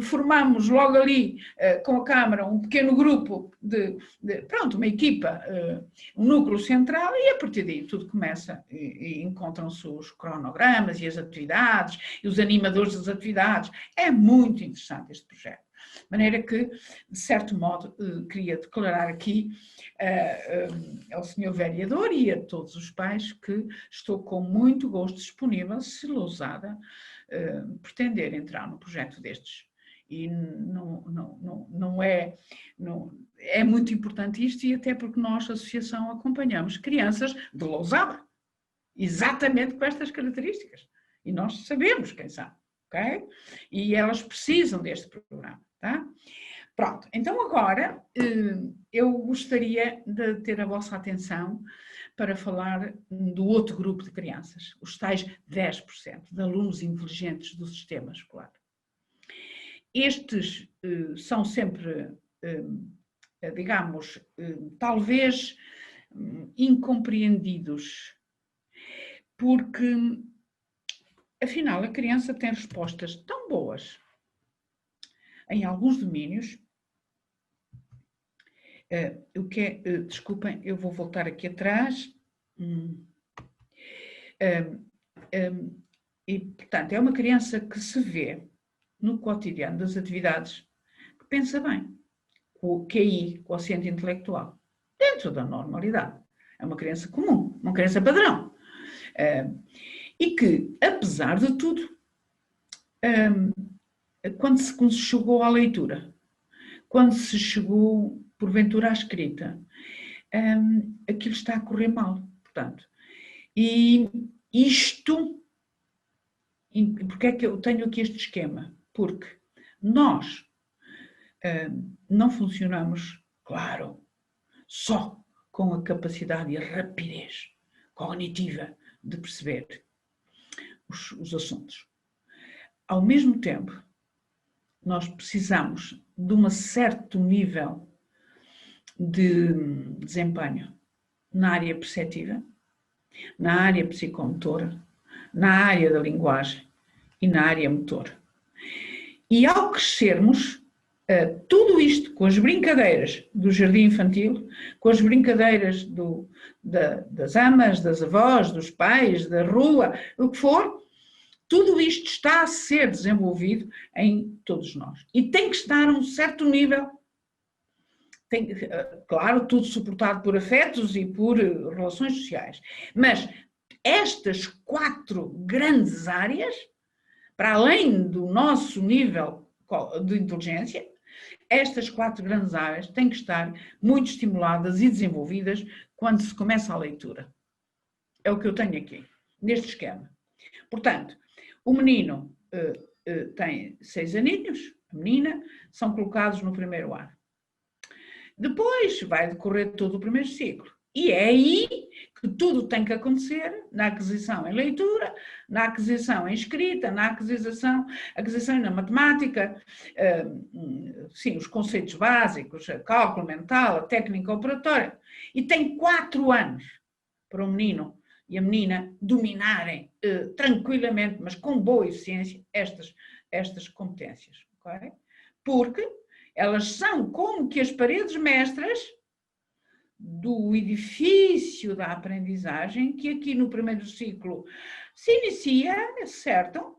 formamos logo ali com a Câmara um pequeno grupo pronto, uma equipa, um núcleo central e a partir daí tudo começa e encontram-se os cronogramas e as atividades e os animadores das atividades. É muito interessante este projeto. De maneira que, de certo modo, queria declarar aqui ao senhor vereador e a todos os pais que estou com muito gosto disponível, se Lousada pretender entrar no projeto destes. E é muito importante isto, e até porque nós, a associação, acompanhamos crianças de Lousada, exatamente com estas características. E nós sabemos quem são, ok? E elas precisam deste programa, tá? Pronto, então agora eu gostaria de ter a vossa atenção para falar do outro grupo de crianças, os tais 10% de alunos inteligentes do sistema escolar. Estes são sempre, digamos, talvez incompreendidos, porque, afinal, a criança tem respostas tão boas em alguns domínios. Desculpem, eu vou voltar aqui atrás. E, portanto, é uma criança que se vê no cotidiano das atividades, que pensa bem, com o QI, quociente intelectual, dentro da normalidade. É uma criança comum, uma criança padrão. E que, apesar de tudo, quando se chegou à leitura, quando se chegou, porventura, à escrita, aquilo está a correr mal, portanto. E isto, porque é que eu tenho aqui este esquema? Porque nós não funcionamos, claro, só com a capacidade e a rapidez cognitiva de perceber os assuntos. Ao mesmo tempo, nós precisamos de um certo nível de desempenho na área perceptiva, na área psicomotora, na área da linguagem e na área motora. E ao crescermos, tudo isto com as brincadeiras do jardim infantil, com as brincadeiras das amas, das avós, dos pais, da rua, o que for, tudo isto está a ser desenvolvido em todos nós. E tem que estar a um certo nível, claro, tudo suportado por afetos e por relações sociais. Mas estas 4 grandes áreas, para além do nosso nível de inteligência, estas 4 grandes áreas têm que estar muito estimuladas e desenvolvidas quando se começa a leitura. É o que eu tenho aqui, neste esquema. Portanto, o menino tem 6 aninhos, a menina, são colocados no primeiro ano. Depois vai decorrer todo o primeiro ciclo. E é aí que tudo tem que acontecer, na aquisição em leitura, na aquisição em escrita, na aquisição na matemática, sim, os conceitos básicos, cálculo mental, a técnica operatória. E tem 4 anos para o menino e a menina dominarem tranquilamente, mas com boa eficiência, estas competências. Okay? Porque elas são como que as paredes mestras do edifício da aprendizagem, que aqui no primeiro ciclo se inicia, certo,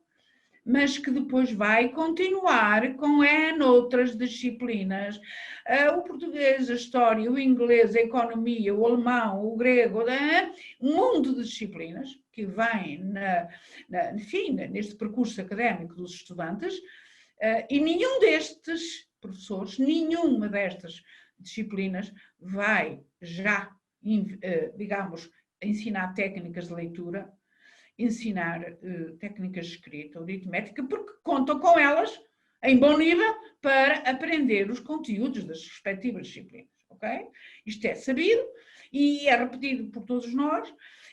mas que depois vai continuar com outras disciplinas, o português, a história, o inglês, a economia, o alemão, o grego, um mundo de disciplinas que vem, enfim, neste percurso académico dos estudantes, e nenhum destes professores, nenhuma destas disciplinas vai já, digamos, ensinar técnicas de leitura, ensinar técnicas de escrita, aritmética, porque contam com elas em bom nível para aprender os conteúdos das respectivas disciplinas, ok? Isto é sabido e é repetido por todos nós,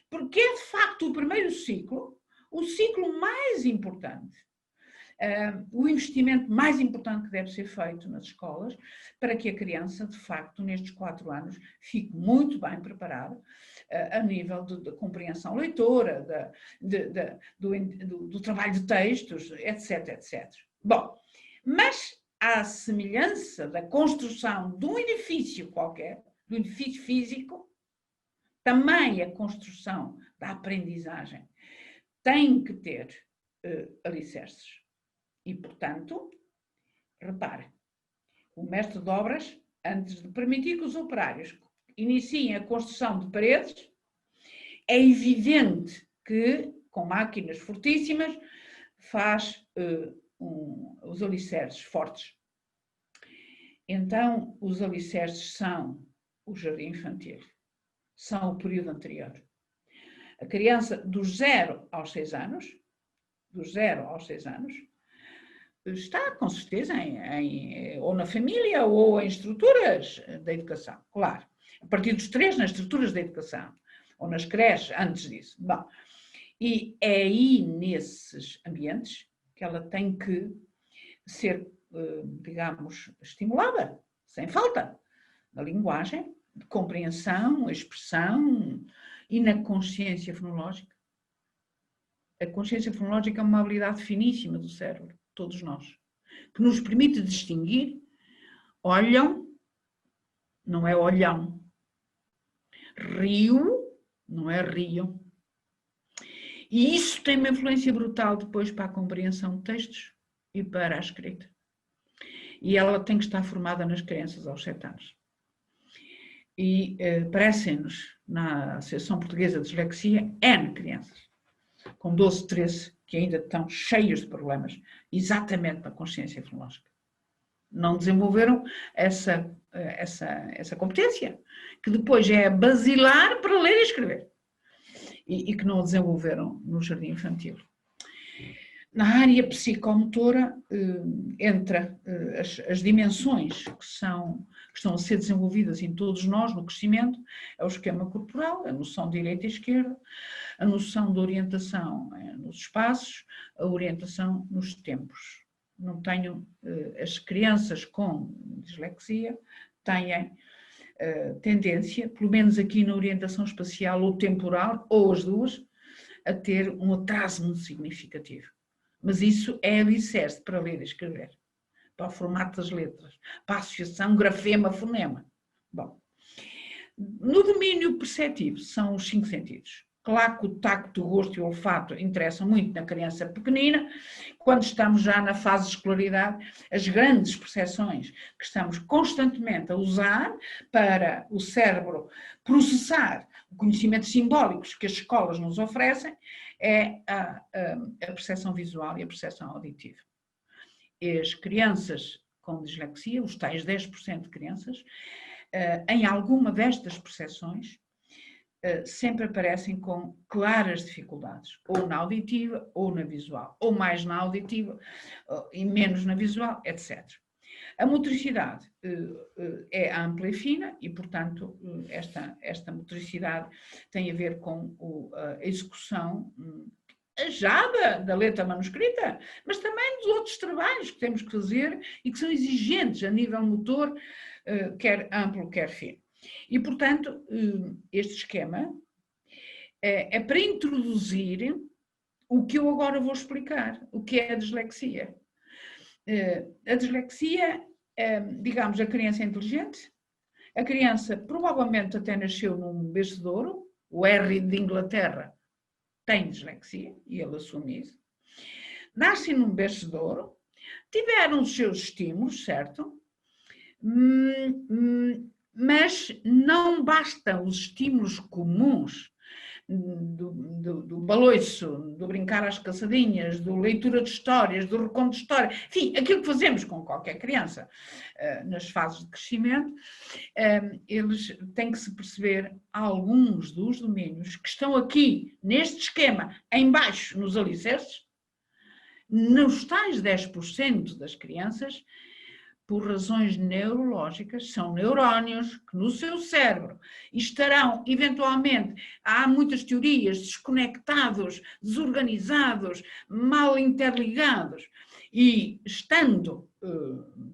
porque é de facto o primeiro ciclo, o ciclo mais importante, o investimento mais importante que deve ser feito nas escolas para que a criança, de facto, nestes 4 anos, fique muito bem preparada a nível de compreensão leitora, do trabalho de textos, etc, etc. Bom, mas à semelhança da construção de um edifício qualquer, do edifício físico, também a construção da aprendizagem tem que ter alicerces. E, portanto, repare, o mestre de obras, antes de permitir que os operários iniciem a construção de paredes, é evidente que, com máquinas fortíssimas, faz os alicerces fortes. Então, os alicerces são o jardim infantil, são o período anterior. A criança dos 0 aos 6 anos, está com certeza ou na família ou em estruturas da educação, claro. A partir dos 3 nas estruturas da educação, ou nas creches, antes disso. Bom, e é aí nesses ambientes que ela tem que ser, digamos, estimulada, sem falta, na linguagem, de compreensão, expressão e na consciência fonológica. A consciência fonológica é uma habilidade finíssima do cérebro, todos nós, que nos permite distinguir olham, não é olhão, rio, não é rio. E isso tem uma influência brutal depois para a compreensão de textos e para a escrita. E ela tem que estar formada nas crianças aos 7 anos. E parecem-nos, na Associação Portuguesa de Dislexia, N crianças, com 12, 13, que ainda estão cheios de problemas, exatamente na consciência fonológica. Não desenvolveram essa competência, que depois é basilar para ler e escrever, e que não desenvolveram no jardim infantil. Na área psicomotora entra as dimensões que estão a ser desenvolvidas em todos nós no crescimento, é o esquema corporal, a noção de direita e esquerda, a noção de orientação nos espaços, a orientação nos tempos. Não tenho, as crianças com dislexia têm tendência, pelo menos aqui na orientação espacial ou temporal, ou as duas, a ter um atraso muito significativo. Mas isso é alicerce para ler e escrever, para o formato das letras, para a associação grafema-fonema. Bom, no domínio perceptivo são os 5 sentidos. Claro que o tacto, o gosto e o olfato interessam muito na criança pequenina. Quando estamos já na fase de escolaridade, as grandes percepções que estamos constantemente a usar para o cérebro processar conhecimentos simbólicos que as escolas nos oferecem é a percepção visual e a percepção auditiva. E as crianças com dislexia, os tais 10% de crianças, em alguma destas percepções, sempre aparecem com claras dificuldades, ou na auditiva ou na visual, ou mais na auditiva e menos na visual, etc. A motricidade é ampla e fina e, portanto, esta motricidade tem a ver com a execução já da letra manuscrita, mas também dos outros trabalhos que temos que fazer e que são exigentes a nível motor, quer amplo, quer fino. E, portanto, este esquema é para introduzir o que eu agora vou explicar, o que é a dislexia. A dislexia, digamos, a criança é inteligente, a criança provavelmente até nasceu num berço de ouro, o Harry de Inglaterra tem dislexia, e ele assume isso, nasce num berço de ouro, tiveram os seus estímulos, certo? Mas não bastam os estímulos comuns do baloiço, do brincar às caçadinhas, do leitura de histórias, do reconto de história, enfim, aquilo que fazemos com qualquer criança nas fases de crescimento, eles têm que se perceber alguns dos domínios que estão aqui neste esquema, em baixo, nos alicerces, nos tais 10% das crianças, por razões neurológicas, são neurónios que no seu cérebro estarão, eventualmente, há muitas teorias, desconectados, desorganizados, mal interligados, e estando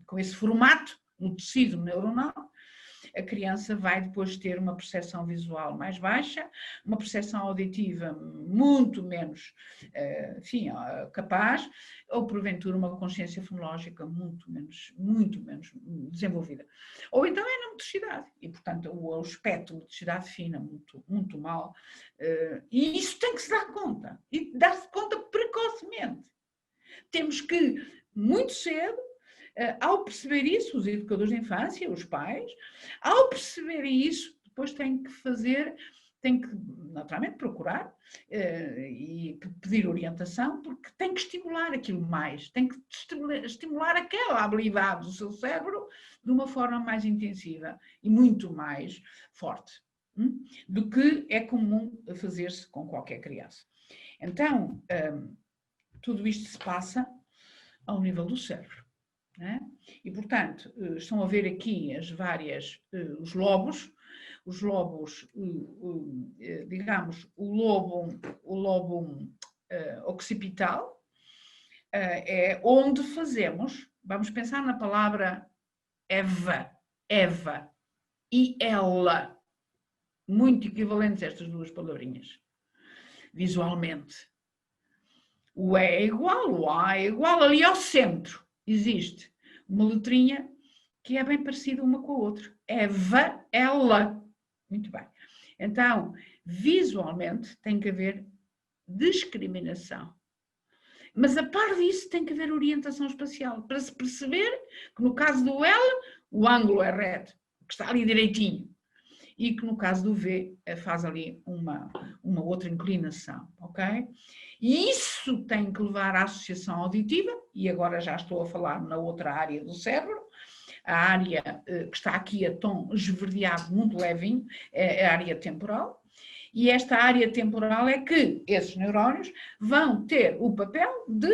com esse formato no tecido neuronal, a criança vai depois ter uma percepção visual mais baixa, uma percepção auditiva muito menos, enfim, capaz, ou porventura uma consciência fonológica muito menos desenvolvida. Ou então é na motricidade, e portanto o aspecto de motricidade fina, muito mal, e isso tem que se dar conta, e dar-se conta precocemente. Temos que, muito cedo, ao perceber isso, os educadores de infância, os pais, ao perceberem isso, depois têm que naturalmente procurar e pedir orientação, porque tem que estimular aquilo mais, tem que estimular aquela habilidade do seu cérebro de uma forma mais intensiva e muito mais forte do que é comum fazer-se com qualquer criança. Então, tudo isto se passa ao nível do cérebro. E, portanto, estão a ver aqui os lobos, digamos, o lobo occipital é onde fazemos, vamos pensar na palavra Eva e ela, muito equivalentes estas duas palavrinhas, visualmente. O E é igual, o A é igual, ali ao centro existe uma letrinha que é bem parecida uma com a outra. Eva, ela. Muito bem. Então, visualmente tem que haver discriminação. Mas a par disso tem que haver orientação espacial, para se perceber que no caso do L, o ângulo é reto, que está ali direitinho. E que no caso do V faz ali uma outra inclinação, ok? E isso tem que levar à associação auditiva, e agora já estou a falar na outra área do cérebro, a área que está aqui a tom esverdeado, muito levinho, é a área temporal, e esta área temporal é que esses neurónios vão ter o papel de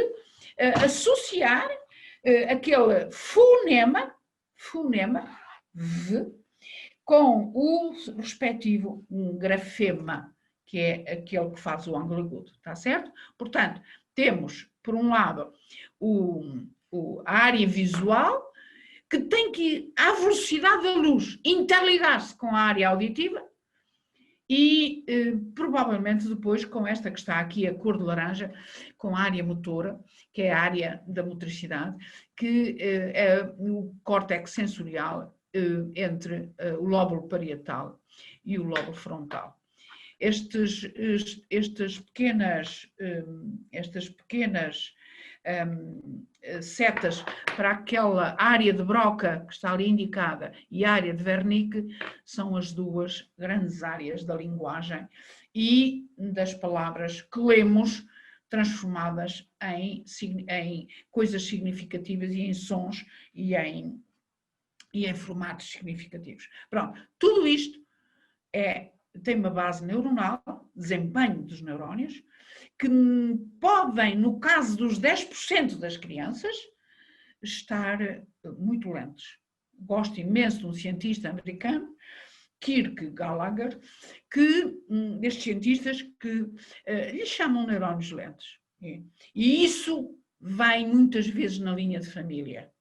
associar aquele fonema, V, com o respectivo grafema, que é aquele que faz o ângulo agudo, está certo? Portanto, temos, por um lado, a área visual, que tem que ir à velocidade da luz, interligar-se com a área auditiva e, provavelmente, depois, com esta que está aqui, a cor de laranja, com a área motora, que é a área da motricidade, que é o córtex sensorial, entre o lóbulo parietal e o lóbulo frontal. Estas pequenas setas para aquela área de Broca que está ali indicada e a área de Wernicke são as duas grandes áreas da linguagem e das palavras que lemos transformadas em coisas significativas e em sons e em formatos significativos. Pronto, tudo isto tem uma base neuronal, desempenho dos neurónios, que podem, no caso dos 10% das crianças, estar muito lentos. Gosto imenso de um cientista americano, Kirk Gallagher, destes cientistas que lhes chamam neurónios lentos. E isso vem muitas vezes na linha de família.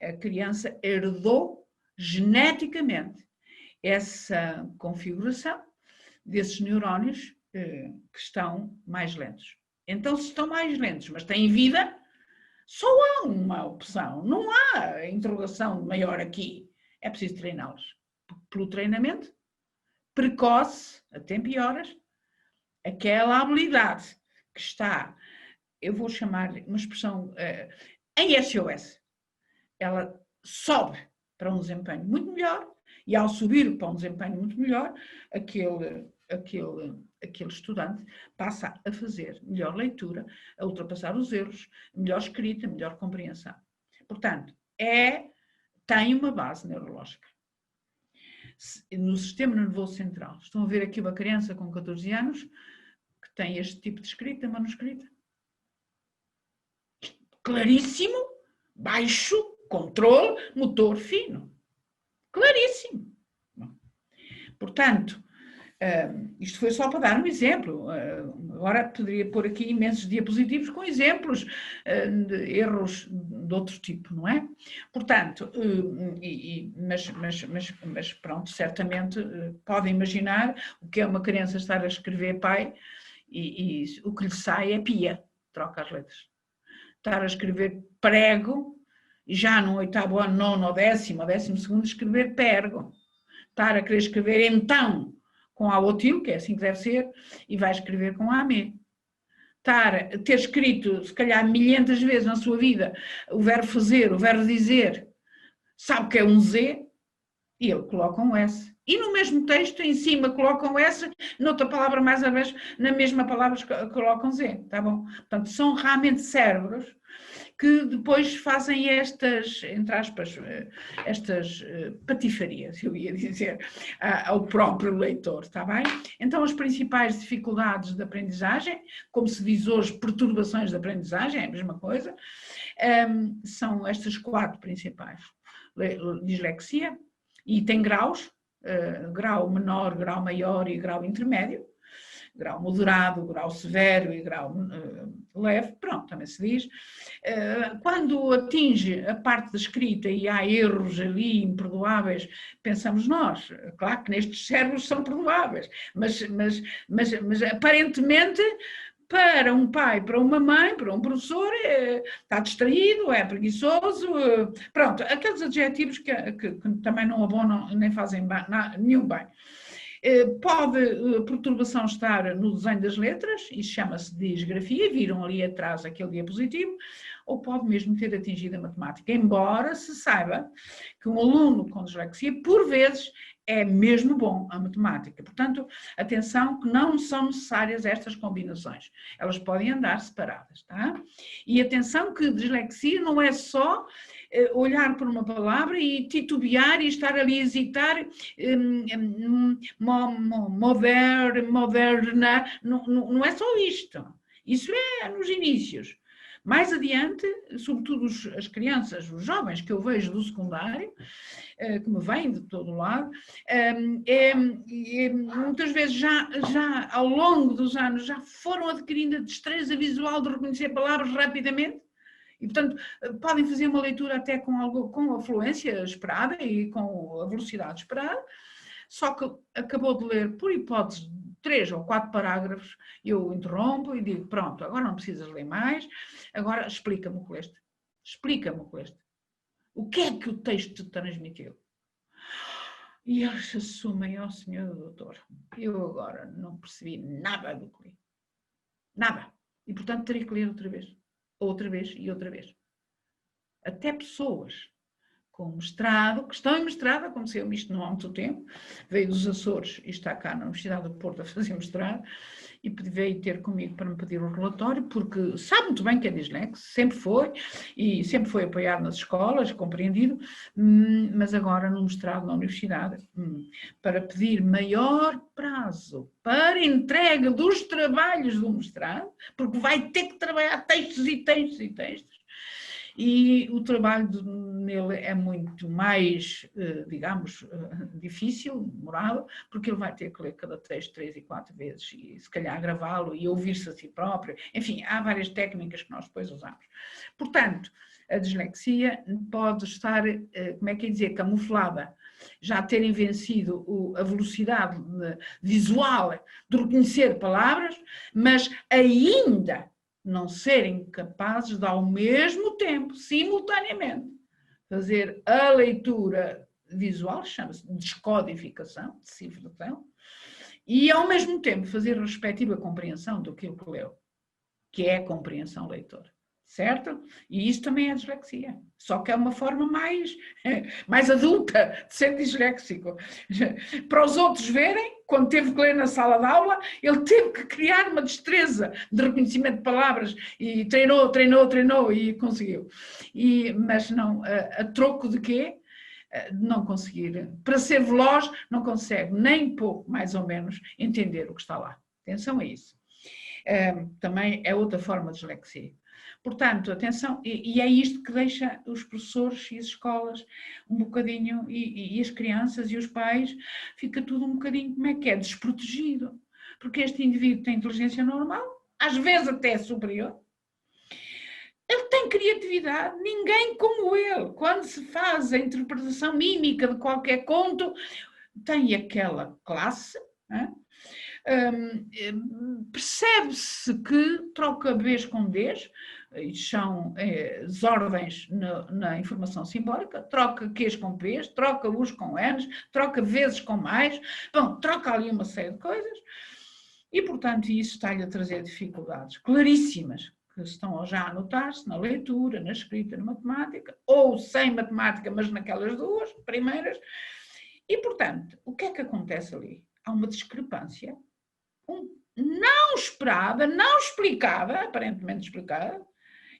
A criança herdou geneticamente essa configuração desses neurónios que estão mais lentos. Então, se estão mais lentos, mas têm vida, só há uma opção, não há interrogação maior aqui. É preciso treiná-los. Pelo treinamento precoce, a tempo e horas, aquela habilidade que está, eu vou chamar uma expressão em SOS, ela sobe para um desempenho muito melhor e ao subir para um desempenho muito melhor, aquele estudante passa a fazer melhor leitura, a ultrapassar os erros, melhor escrita, melhor compreensão. Portanto, tem uma base neurológica. No sistema nervoso central, estão a ver aqui uma criança com 14 anos que tem este tipo de escrita manuscrita. claríssimo, baixo, controle, motor fino. Claríssimo. Portanto, isto foi só para dar um exemplo. Agora poderia pôr aqui imensos diapositivos com exemplos de erros de outro tipo, não é? Portanto, mas pronto, certamente podem imaginar o que é uma criança estar a escrever pai e o que lhe sai é pia, troca as letras. Estar a escrever prego e já no 8º ano, 9º ou 10º, escrever pergo. Estar a querer escrever então com a otil, que é assim que deve ser, e vai escrever com a ame. Ter escrito, se calhar, milhentas vezes na sua vida o verbo fazer, o verbo dizer, sabe que é um Z, e ele coloca um S. E no mesmo texto, em cima, coloca um S, noutra palavra mais à vez, na mesma palavra colocam Z, tá bom? Portanto, são realmente cérebros que depois fazem estas, entre aspas, estas patifarias, eu ia dizer, ao próprio leitor, está bem? Então, as principais dificuldades de aprendizagem, como se diz hoje, perturbações de aprendizagem, é a mesma coisa, são estas 4 principais. Dislexia, e tem graus, grau menor, grau maior e grau intermédio, grau moderado, grau severo e grau leve, pronto, também se diz. Quando atinge a parte da escrita e há erros ali imperdoáveis, pensamos nós, claro que nestes cérebros são perdoáveis, mas aparentemente para um pai, para uma mãe, para um professor, está distraído, é preguiçoso, pronto, aqueles adjetivos que também não abonam nem fazem nenhum bem. Pode a perturbação estar no desenho das letras, isso chama-se disgrafia, viram ali atrás aquele diapositivo, ou pode mesmo ter atingido a matemática, embora se saiba que um aluno com dislexia, por vezes, é mesmo bom a matemática. Portanto, atenção que não são necessárias estas combinações, elas podem andar separadas, tá? E atenção que dislexia não é só olhar por uma palavra e titubear e estar ali a hesitar, moderna, não é só isto. Isso é nos inícios. Mais adiante, sobretudo as crianças, os jovens que eu vejo do secundário, que me vêm de todo lado, muitas vezes já ao longo dos anos já foram adquirindo a destreza visual de reconhecer palavras rapidamente, e, portanto, podem fazer uma leitura até com a fluência esperada e com a velocidade esperada, só que acabou de ler, por hipótese, 3 ou 4 parágrafos, eu interrompo e digo, pronto, agora não precisas ler mais, agora explica-me o que leste. Explica-me o que leste. O que é que o texto te transmitiu? E eles assumem, ó senhor doutor, eu agora não percebi nada do que li. Nada. E, portanto, terei que ler outra vez e outra vez. Até pessoas com mestrado, que estão em mestrado, aconteceu-me isto não há muito tempo, veio dos Açores e está cá na Universidade do Porto a fazer mestrado, e veio ter comigo para me pedir o relatório, porque sabe muito bem que é dislexo, sempre foi, e sempre foi apoiado nas escolas, compreendido, mas agora no mestrado na universidade, para pedir maior prazo para entrega dos trabalhos do mestrado, porque vai ter que trabalhar textos e textos e textos, e o trabalho nele é muito mais, digamos, difícil, demorado, porque ele vai ter que ler cada texto 3 e 4 vezes e se calhar gravá-lo e ouvir-se a si próprio. Enfim, há várias técnicas que nós depois usamos. Portanto, a dislexia pode estar, como é que é dizer, camuflada, já terem vencido a velocidade visual de reconhecer palavras, mas ainda não serem capazes de, ao mesmo tempo, simultaneamente, fazer a leitura visual, chama-se descodificação, decifração, e ao mesmo tempo fazer a respectiva compreensão do que leu, que é a compreensão leitora, certo? E isso também é dislexia, só que é uma forma mais adulta de ser disléxico. Para os outros verem, quando teve que ler na sala de aula, ele teve que criar uma destreza de reconhecimento de palavras e treinou e conseguiu. Mas não, a troco de quê? De não conseguir. Para ser veloz, não consegue nem pouco, mais ou menos, entender o que está lá. Atenção a isso. Também é outra forma de dislexia. Portanto, atenção, e é isto que deixa os professores e as escolas um bocadinho, e as crianças e os pais, fica tudo um bocadinho, como é que é, desprotegido. Porque este indivíduo tem inteligência normal, às vezes até superior, ele tem criatividade, ninguém como ele. Quando se faz a interpretação mímica de qualquer conto, tem aquela classe, percebe-se que troca Bs com Ds, são desordens na informação simbólica, troca Qs com Ps, troca Us com Ns, troca vezes com mais, bom, troca ali uma série de coisas, e portanto isso está-lhe a trazer dificuldades claríssimas, que estão já a notar-se na leitura, na escrita, na matemática, ou sem matemática, mas naquelas duas primeiras, e portanto, o que é que acontece ali? Há uma discrepância não esperada, não explicada, aparentemente explicada,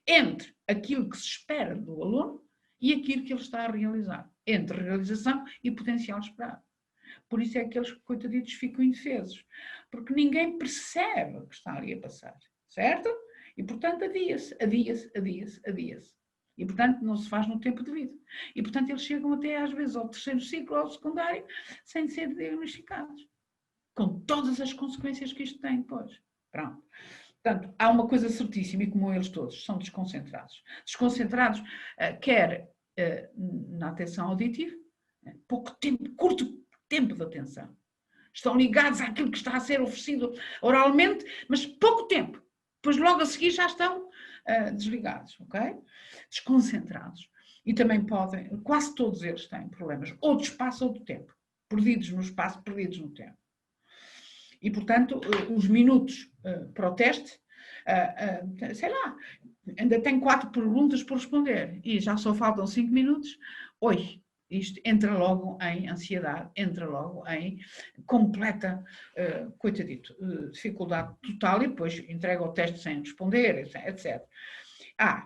entre aquilo que se espera do aluno e aquilo que ele está a realizar, entre realização e potencial esperado. Por isso é que aqueles coitaditos ficam indefesos, porque ninguém percebe o que está ali a passar, certo? E portanto adia-se, adia-se, adia-se, adia-se. E portanto não se faz no tempo devido. E portanto eles chegam até às vezes ao terceiro ciclo, ao secundário, sem ser diagnosticados. Com todas as consequências que isto tem depois. Pronto. Portanto, há uma coisa certíssima, e como eles todos são desconcentrados. Desconcentrados, quer na atenção auditiva, pouco tempo, curto tempo de atenção. Estão ligados àquilo que está a ser oferecido oralmente, mas pouco tempo. Depois logo a seguir já estão desligados, ok? Desconcentrados. E também podem, quase todos eles têm problemas, ou de espaço ou de tempo. Perdidos no espaço, perdidos no tempo. E, portanto, os minutos para o teste, sei lá, ainda tenho 4 perguntas por responder e já só faltam 5 minutos. Oi, isto entra logo em ansiedade, entra logo em completa, coitadito, dificuldade total e depois entrega o teste sem responder, etc.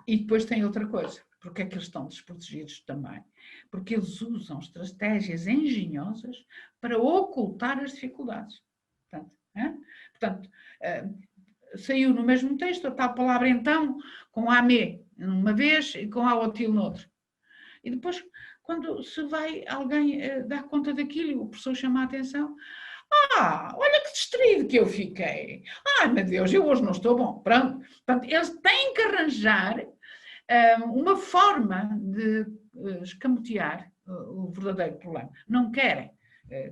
E depois tem outra coisa. Porque é que eles estão desprotegidos também? Porque eles usam estratégias engenhosas para ocultar as dificuldades. Portanto, saiu no mesmo texto a tal palavra então, com AME uma vez e com AOTIL noutra. E depois, quando se vai alguém dar conta daquilo, o professor chama a atenção, olha que distraído que eu fiquei. Ai, meu Deus, eu hoje não estou bom. Pronto. Portanto, eles têm que arranjar uma forma de escamotear o verdadeiro problema. Não querem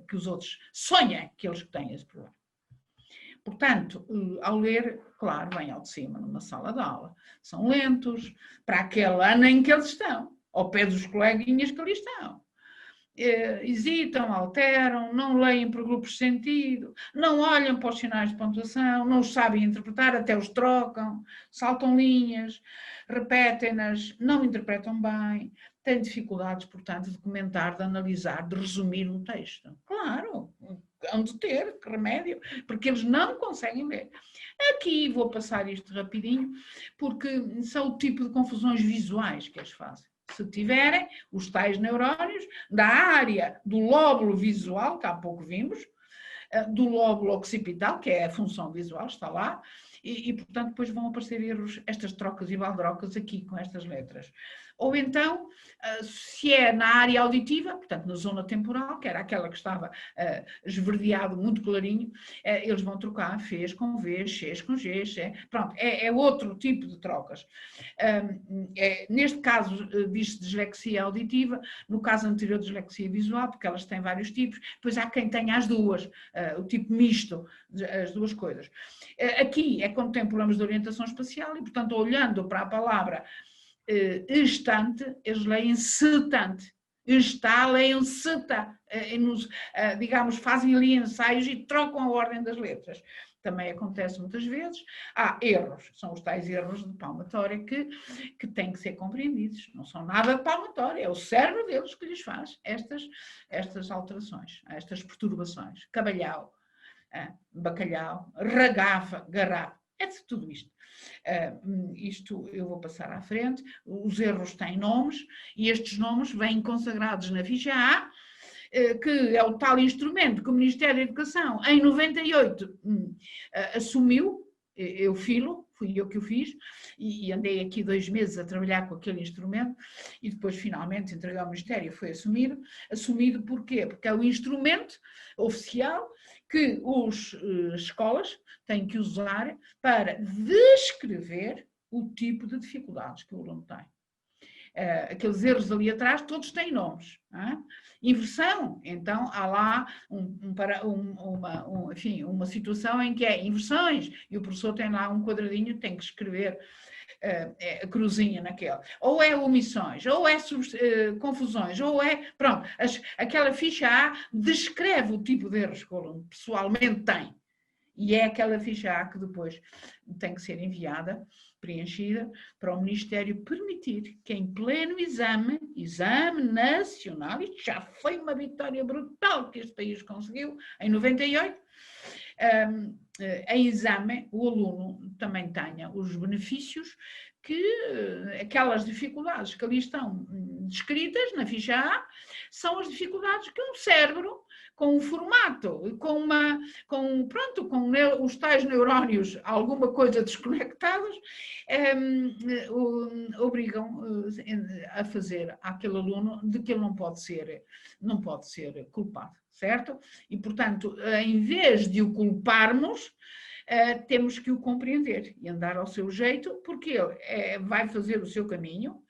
que os outros sonhem que eles têm esse problema. Portanto, ao ler, claro, vem ao de cima numa sala de aula. São lentos para aquele ano em que eles estão, ao pé dos coleguinhas que ali estão. Hesitam, alteram, não leem por grupos de sentido, não olham para os sinais de pontuação, não os sabem interpretar, até os trocam, saltam linhas, repetem-nas, não interpretam bem, têm dificuldades, portanto, de comentar, de analisar, de resumir um texto. Claro, hão de ter, que remédio, porque eles não conseguem ler. Aqui vou passar isto rapidinho, porque são o tipo de confusões visuais que eles fazem. Se tiverem os tais neurónios da área do lóbulo visual, que há pouco vimos, do lóbulo occipital, que é a função visual, está lá, e portanto depois vão aparecer erros, estas trocas e baldrocas aqui com estas letras. Ou então, se é na área auditiva, portanto na zona temporal, que era aquela que estava esverdeado, muito clarinho, eles vão trocar fez com v, x com g, pronto, é outro tipo de trocas. Neste caso diz-se dislexia auditiva, no caso anterior dislexia visual, porque elas têm vários tipos, depois há quem tenha as duas, o tipo misto, as duas coisas. Aqui é quando tem problemas de orientação espacial e, portanto, olhando para a palavra estante, eles leem setante. Está, leiam seta, digamos, fazem ali ensaios e trocam a ordem das letras. Também acontece muitas vezes. Há erros, são os tais erros de palmatória que têm que ser compreendidos. Não são nada de palmatória, é o cérebro deles que lhes faz estas alterações, estas perturbações. Cabalhau, bacalhau, ragafa, garrafa, é de tudo isto. Isto eu vou passar à frente. Os erros têm nomes e estes nomes vêm consagrados na ficha A, que é o tal instrumento que o Ministério da Educação, em 98, assumiu, fui eu que o fiz, e andei aqui 2 meses a trabalhar com aquele instrumento, e depois finalmente entreguei ao Ministério, foi assumido porquê? Porque é o instrumento oficial que as escolas têm que usar para descrever o tipo de dificuldades que o aluno tem. Aqueles erros ali atrás, todos têm nomes. Inversão, então há lá uma situação em que é inversões, e o professor tem lá um quadradinho, tem que escrever a cruzinha naquele. Ou é omissões, ou é confusões, ou é... Pronto, aquela ficha A descreve o tipo de erros que o aluno pessoalmente tem. E é aquela ficha A que depois tem que ser enviada, preenchida, para o Ministério permitir que em pleno exame nacional, isto já foi uma vitória brutal que este país conseguiu, em 98, em exame o aluno também tenha os benefícios que aquelas dificuldades que ali estão descritas na ficha A são as dificuldades que um cérebro, com um formato, com os tais neurónios, alguma coisa desconectados, obrigam a fazer àquele aluno de que ele não pode ser culpado, certo? E, portanto, em vez de o culparmos, temos que o compreender e andar ao seu jeito, porque ele vai fazer o seu caminho.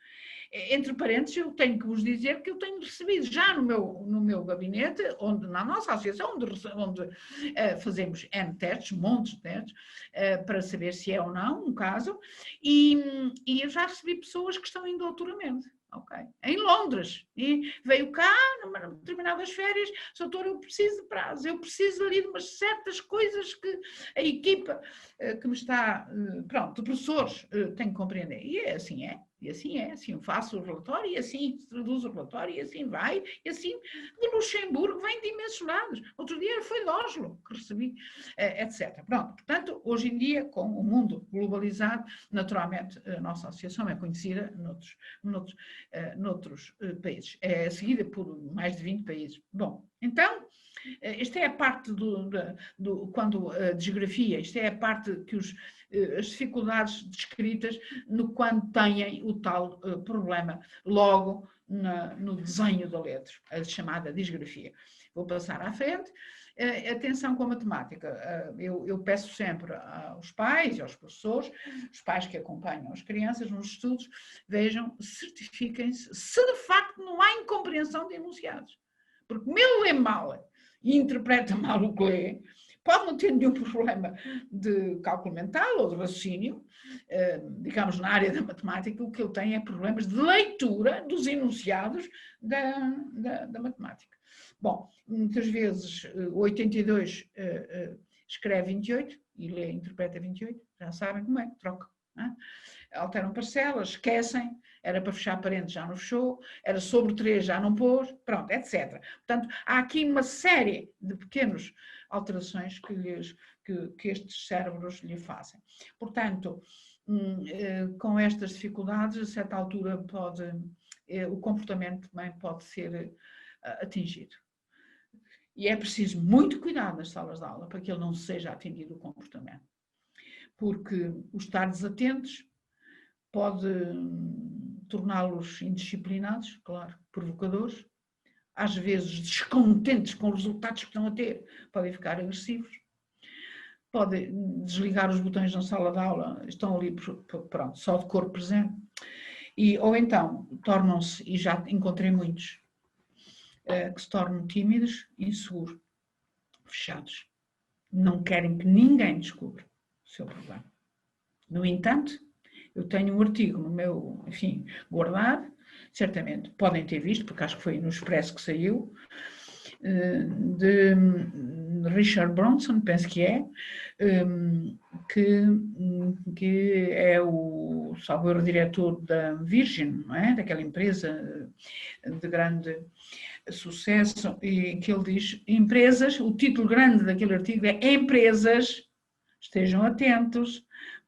Entre parênteses, eu tenho que vos dizer que eu tenho recebido já no meu gabinete, na nossa associação, onde fazemos N testes, montes de testes, para saber se é ou não um caso, e eu já recebi pessoas que estão em doutoramento. Okay. Em Londres, e veio cá, numa determinadas férias, doutor, eu preciso de prazo, eu preciso ali de umas certas coisas que a equipa que me está, pronto, de professores, tem que compreender. E assim é. Assim eu faço o relatório, e assim se traduz o relatório, e assim vai, e assim de Luxemburgo vem de imensos lados. Outro dia foi de Oslo que recebi, etc. Pronto, portanto, hoje em dia, com o mundo globalizado, naturalmente a nossa associação é conhecida noutros países. É seguida por mais de 20 países. Bom, então, esta é a parte quando a desgrafia, esta é a parte que as dificuldades descritas quando têm o tal problema logo no desenho da letra, a chamada disgrafia. Vou passar à frente. Atenção com a matemática. Eu peço sempre aos pais e aos professores, os pais que acompanham as crianças nos estudos, vejam, certifiquem-se se de facto não há incompreensão de enunciados. Porque meu lê mal e interpreta mal o que lê, pode não ter nenhum problema de cálculo mental ou de raciocínio, digamos, na área da matemática, o que ele tem é problemas de leitura dos enunciados da matemática. Bom, muitas vezes o 82 escreve 28 e lê, interpreta 28, já sabem como é, troca. Alteram parcelas, esquecem, era para fechar parênteses, já não fechou, era sobre 3, já não pôs, pronto, etc. Portanto, há aqui uma série de pequenas alterações que estes cérebros lhe fazem. Portanto, com estas dificuldades, a certa altura o comportamento também pode ser atingido. E é preciso muito cuidado nas salas de aula para que ele não seja atingido o comportamento. Porque o estar desatentos pode torná-los indisciplinados, claro, provocadores, às vezes descontentes com os resultados que estão a ter, podem ficar agressivos, podem desligar os botões na sala de aula, estão ali, pronto, só de corpo presente, ou então tornam-se, e já encontrei muitos, que se tornam tímidos, inseguros, fechados, não querem que ninguém descubra o seu problema. No entanto, eu tenho um artigo no meu, enfim, guardado, certamente podem ter visto, porque acho que foi no Expresso que saiu, de Richard Bronson, penso que é, que é o diretor da Virgin, não é? Daquela empresa de grande sucesso, e que ele diz, empresas, o título grande daquele artigo é empresas, estejam atentos,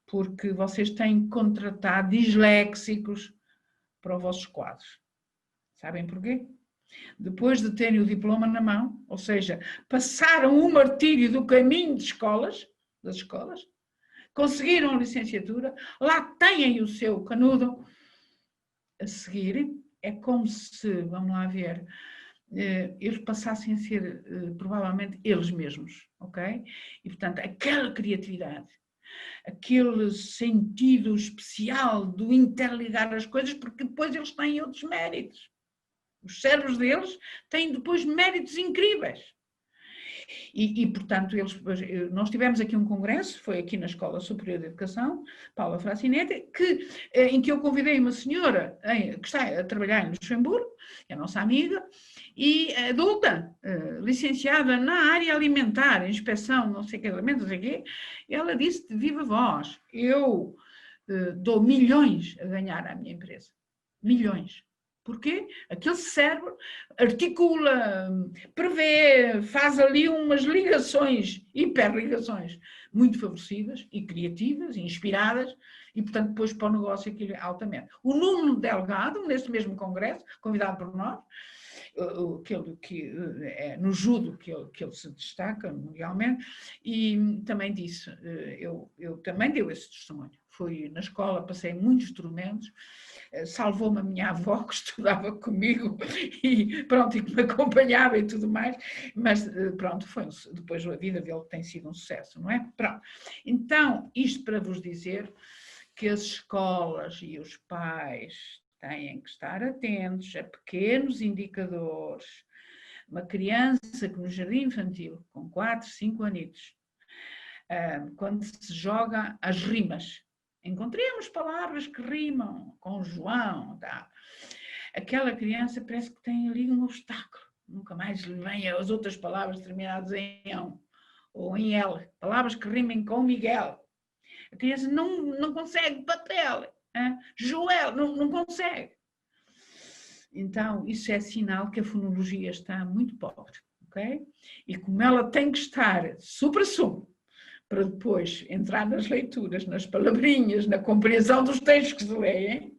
porque vocês têm que contratar disléxicos para os vossos quadros. Sabem porquê? Depois de terem o diploma na mão, ou seja, passaram o martírio do caminho das escolas, conseguiram a licenciatura, lá têm o seu canudo a seguir. É como se, vamos lá ver, eles passassem a ser provavelmente eles mesmos, ok? E portanto, aquela criatividade, aquele sentido especial do interligar as coisas, porque depois eles têm outros méritos. Os cérebros deles têm depois méritos incríveis. Portanto, nós tivemos aqui um congresso, foi aqui na Escola Superior de Educação, Paula Fracinete, em que eu convidei uma senhora que está a trabalhar em Luxemburgo, é a nossa amiga, e adulta, licenciada na área alimentar, inspeção, não sei que alimentos, não sei o quê, ela disse de viva voz, eu dou milhões a ganhar à minha empresa, milhões. Porquê? Aquele cérebro articula, prevê, faz ali umas ligações, hiperligações, muito favorecidas e criativas, e inspiradas, e portanto depois para o negócio aquilo é altamente. O Nuno Delgado, nesse mesmo congresso, convidado por nós, é no judo que ele se destaca mundialmente, e também disse, eu também deu esse testemunho. Fui na escola, passei muitos tormentos, salvou-me a minha avó que estudava comigo e pronto, e que me acompanhava e tudo mais, mas pronto, depois a vida dele tem sido um sucesso, não é? Pronto. Então, isto para vos dizer que as escolas e os pais têm que estar atentos a pequenos indicadores. Uma criança que no jardim infantil, com 4, 5 anitos, quando se joga as rimas, encontremos palavras que rimam com João, tá? Aquela criança parece que tem ali um obstáculo, nunca mais lhe vem as outras palavras terminadas em ão ou em L, palavras que rimem com Miguel. A criança não consegue papel, Joel, não consegue. Então, isso é sinal que a fonologia está muito pobre, ok? E como ela tem que estar supra-sumo, para depois entrar nas leituras, nas palavrinhas, na compreensão dos textos que se leem,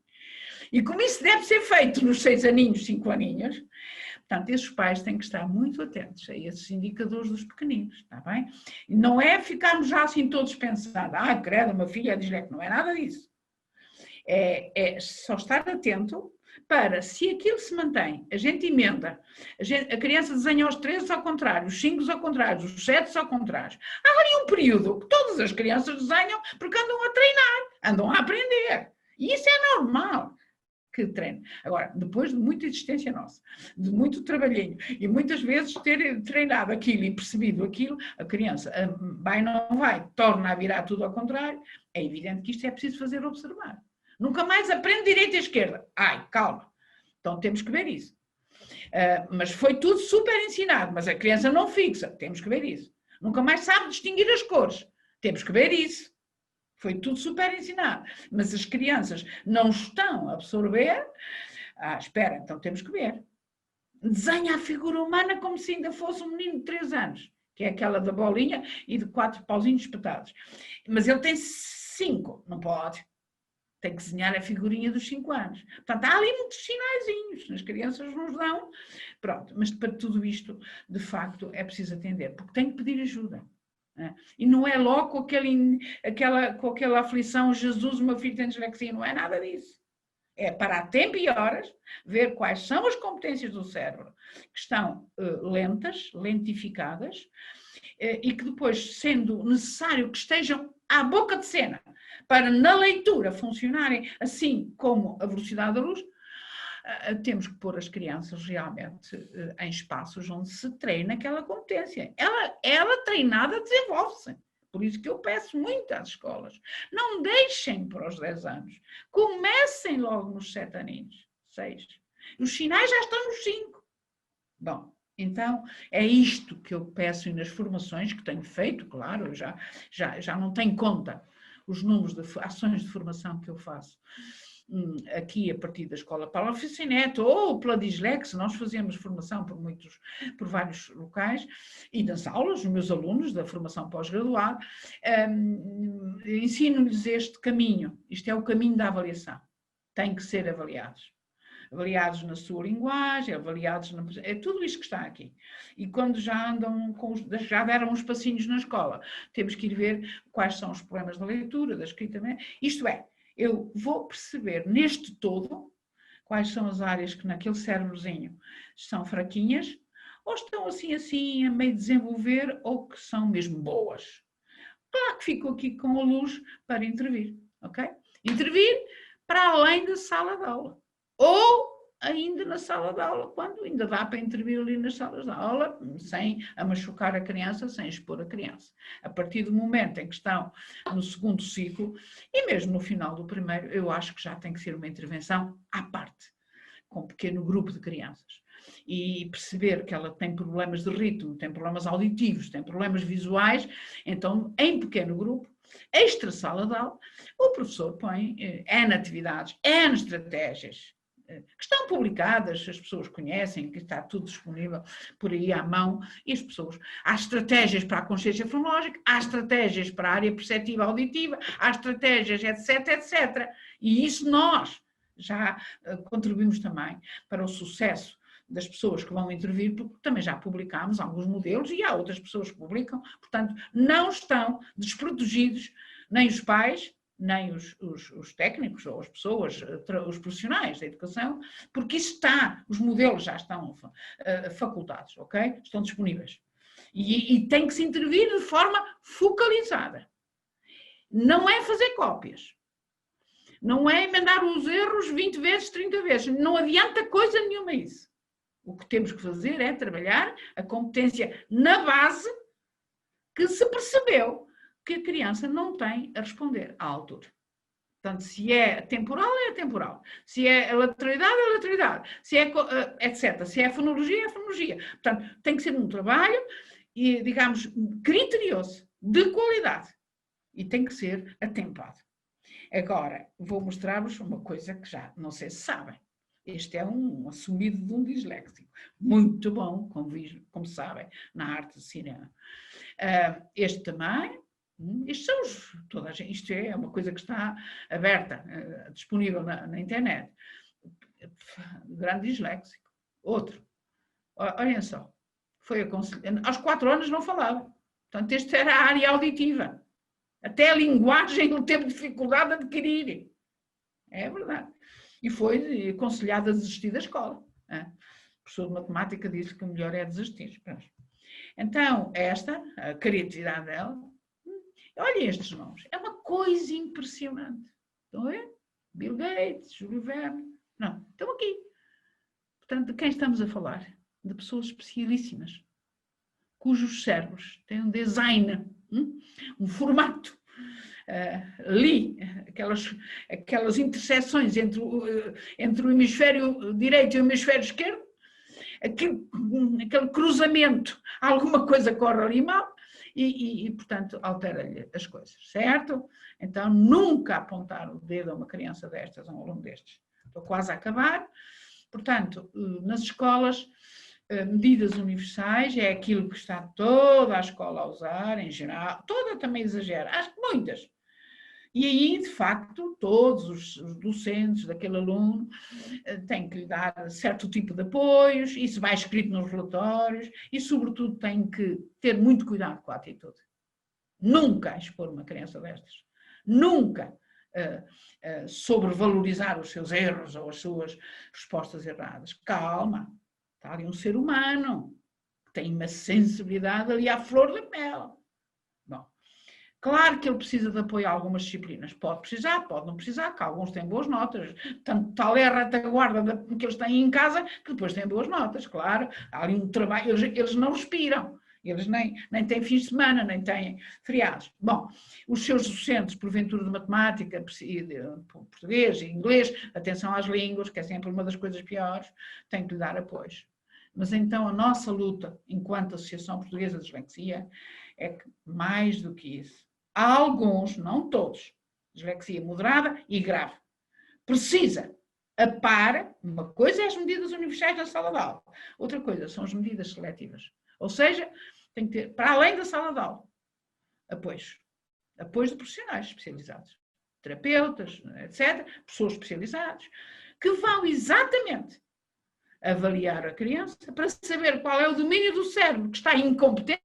e como isso deve ser feito nos 6 aninhos, 5 aninhos, portanto, esses pais têm que estar muito atentos a esses indicadores dos pequeninos, está bem? Não é ficarmos já assim todos pensando, credo, uma filha é disléxica, não é nada disso. É só estar atento para, se aquilo se mantém, a gente emenda, a criança desenha os 13 ao contrário, os 5 ao contrário, os 7 ao contrário. Há ali um período que todas as crianças desenham porque andam a treinar, andam a aprender. E isso é normal que treine. Agora, depois de muita existência nossa, de muito trabalhinho, e muitas vezes ter treinado aquilo e percebido aquilo, a criança vai ou não vai, torna a virar tudo ao contrário, é evidente que isto é preciso fazer observar. Nunca mais aprende direita e esquerda. Calma. Então temos que ver isso. Mas foi tudo super ensinado, mas a criança não fixa. Temos que ver isso. Nunca mais sabe distinguir as cores. Temos que ver isso. Foi tudo super ensinado. Mas as crianças não estão a absorver. Espera, então temos que ver. Desenha a figura humana como se ainda fosse um menino de 3 anos, que é aquela da bolinha e de 4 pauzinhos espetados. Mas ele tem 5, não pode. Tem que desenhar a figurinha dos 5 anos. Portanto, há ali muitos sinaizinhos, as crianças nos dão. Pronto, mas para tudo isto, de facto, é preciso atender, porque tem que pedir ajuda. Né? E não é logo com aquela aflição, Jesus, o meu filho tem dislexia, não é nada disso. É parar tempo e horas, ver quais são as competências do cérebro que estão lentas, lentificadas, e que depois, sendo necessário que estejam à boca de cena, para na leitura funcionarem assim como a velocidade da luz, temos que pôr as crianças realmente em espaços onde se treina aquela competência. Ela treinada desenvolve-se. Por isso que eu peço muito às escolas, não deixem para os 10 anos, comecem logo nos 7 aninhos, 6. Os sinais já estão nos 5. Bom, então é isto que eu peço nas formações que tenho feito, claro, eu já não tenho conta os números de ações de formação que eu faço aqui a partir da Escola Paula Fracinete ou pela Dislex, nós fazemos formação por vários locais e nas aulas, os meus alunos da formação pós-graduada, ensino-lhes este caminho, isto é o caminho da avaliação, têm que ser avaliados. avaliados na sua linguagem, avaliados na... É tudo isto que está aqui. E quando já andam, já deram uns passinhos na escola, temos que ir ver quais são os problemas da leitura, da escrita. Isto é, eu vou perceber neste todo quais são as áreas que naquele cérebrozinho são fraquinhas, ou estão assim, a meio desenvolver, ou que são mesmo boas. Claro que fico aqui com a luz para intervir, ok? Intervir para além da sala de aula. Ou ainda na sala de aula, quando ainda dá para intervir ali nas salas de aula, sem machucar a criança, sem expor a criança. A partir do momento em que estão no segundo ciclo, e mesmo no final do primeiro, eu acho que já tem que ser uma intervenção à parte, com um pequeno grupo de crianças. E perceber que ela tem problemas de ritmo, tem problemas auditivos, tem problemas visuais, então, em pequeno grupo, extra sala de aula, o professor põe N atividades, N estratégias, que estão publicadas, as pessoas conhecem, que está tudo disponível por aí à mão, e as pessoas... Há estratégias para a consciência fonológica, há estratégias para a área perceptiva auditiva, há estratégias, etc, etc. E isso nós já contribuímos também para o sucesso das pessoas que vão intervir, porque também já publicámos alguns modelos e há outras pessoas que publicam, portanto, não estão desprotegidos nem os pais, nem os técnicos ou as pessoas, os profissionais da educação, porque isso está, os modelos já estão facultados, ok? Estão disponíveis. E tem que se intervir de forma focalizada. Não é fazer cópias. Não é emendar os erros 20 vezes, 30 vezes. Não adianta coisa nenhuma isso. O que temos que fazer é trabalhar a competência na base que se percebeu que a criança não tem a responder à altura. Portanto, se é temporal, é temporal. Se é lateralidade, é lateralidade. Se é, etc. Se é fonologia, é fonologia. Portanto, tem que ser um trabalho, digamos, criterioso, de qualidade. E tem que ser atempado. Agora, vou mostrar-vos uma coisa que já não sei se sabem. Este é um assumido de um disléxico. Muito bom, como sabem, na arte de cinema. Este também, estes são isto é uma coisa que está aberta, disponível na internet. Grande disléxico. Outro. Olhem só. Foi aconselhado. Aos 4 anos não falava. Portanto, este era a área auditiva. Até a linguagem ele teve dificuldade de adquirir. É verdade. E foi aconselhado a desistir da escola. O professor de matemática disse que o melhor é desistir. Então, a criatividade dela, olhem estes nomes, é uma coisa impressionante. Estão a ver? Bill Gates, Júlio Verne. Não, estão aqui. Portanto, de quem estamos a falar? De pessoas especialíssimas, cujos cérebros têm um design, um formato. Ali, aquelas interseções entre o hemisfério direito e o hemisfério esquerdo, aquele cruzamento, alguma coisa corre ali mal e portanto, altera-lhe as coisas, certo? Então, nunca apontar o dedo a uma criança destas, a um aluno destes. Estou quase a acabar. Portanto, nas escolas, medidas universais é aquilo que está toda a escola a usar, em geral, toda também exagera, acho que muitas. E aí, de facto, todos os docentes daquele aluno têm que lhe dar certo tipo de apoios, isso vai escrito nos relatórios e, sobretudo, têm que ter muito cuidado com a atitude. Nunca expor uma criança destas. Nunca sobrevalorizar os seus erros ou as suas respostas erradas. Calma, está ali um ser humano que tem uma sensibilidade ali à flor da pele. Bom. Claro que ele precisa de apoio a algumas disciplinas. Pode precisar, pode não precisar, que alguns têm boas notas. Tal é a retaguarda que eles têm em casa que depois têm boas notas, claro. Há ali um trabalho, eles não respiram. Eles nem têm fins de semana, nem têm feriados. Bom, os seus docentes, porventura de matemática, de português e inglês, atenção às línguas, que é sempre uma das coisas piores, têm que lhe dar apoios. Mas então a nossa luta, enquanto Associação Portuguesa de Dislexia, é que mais do que isso, há alguns, não todos, dislexia moderada e grave. Precisa, a par, uma coisa é as medidas universais da sala de aula, outra coisa são as medidas seletivas. Ou seja, tem que ter, para além da sala de aula, apoios de profissionais especializados. terapeutas, etc., pessoas especializadas, que vão exatamente avaliar a criança para saber qual é o domínio do cérebro que está incompetente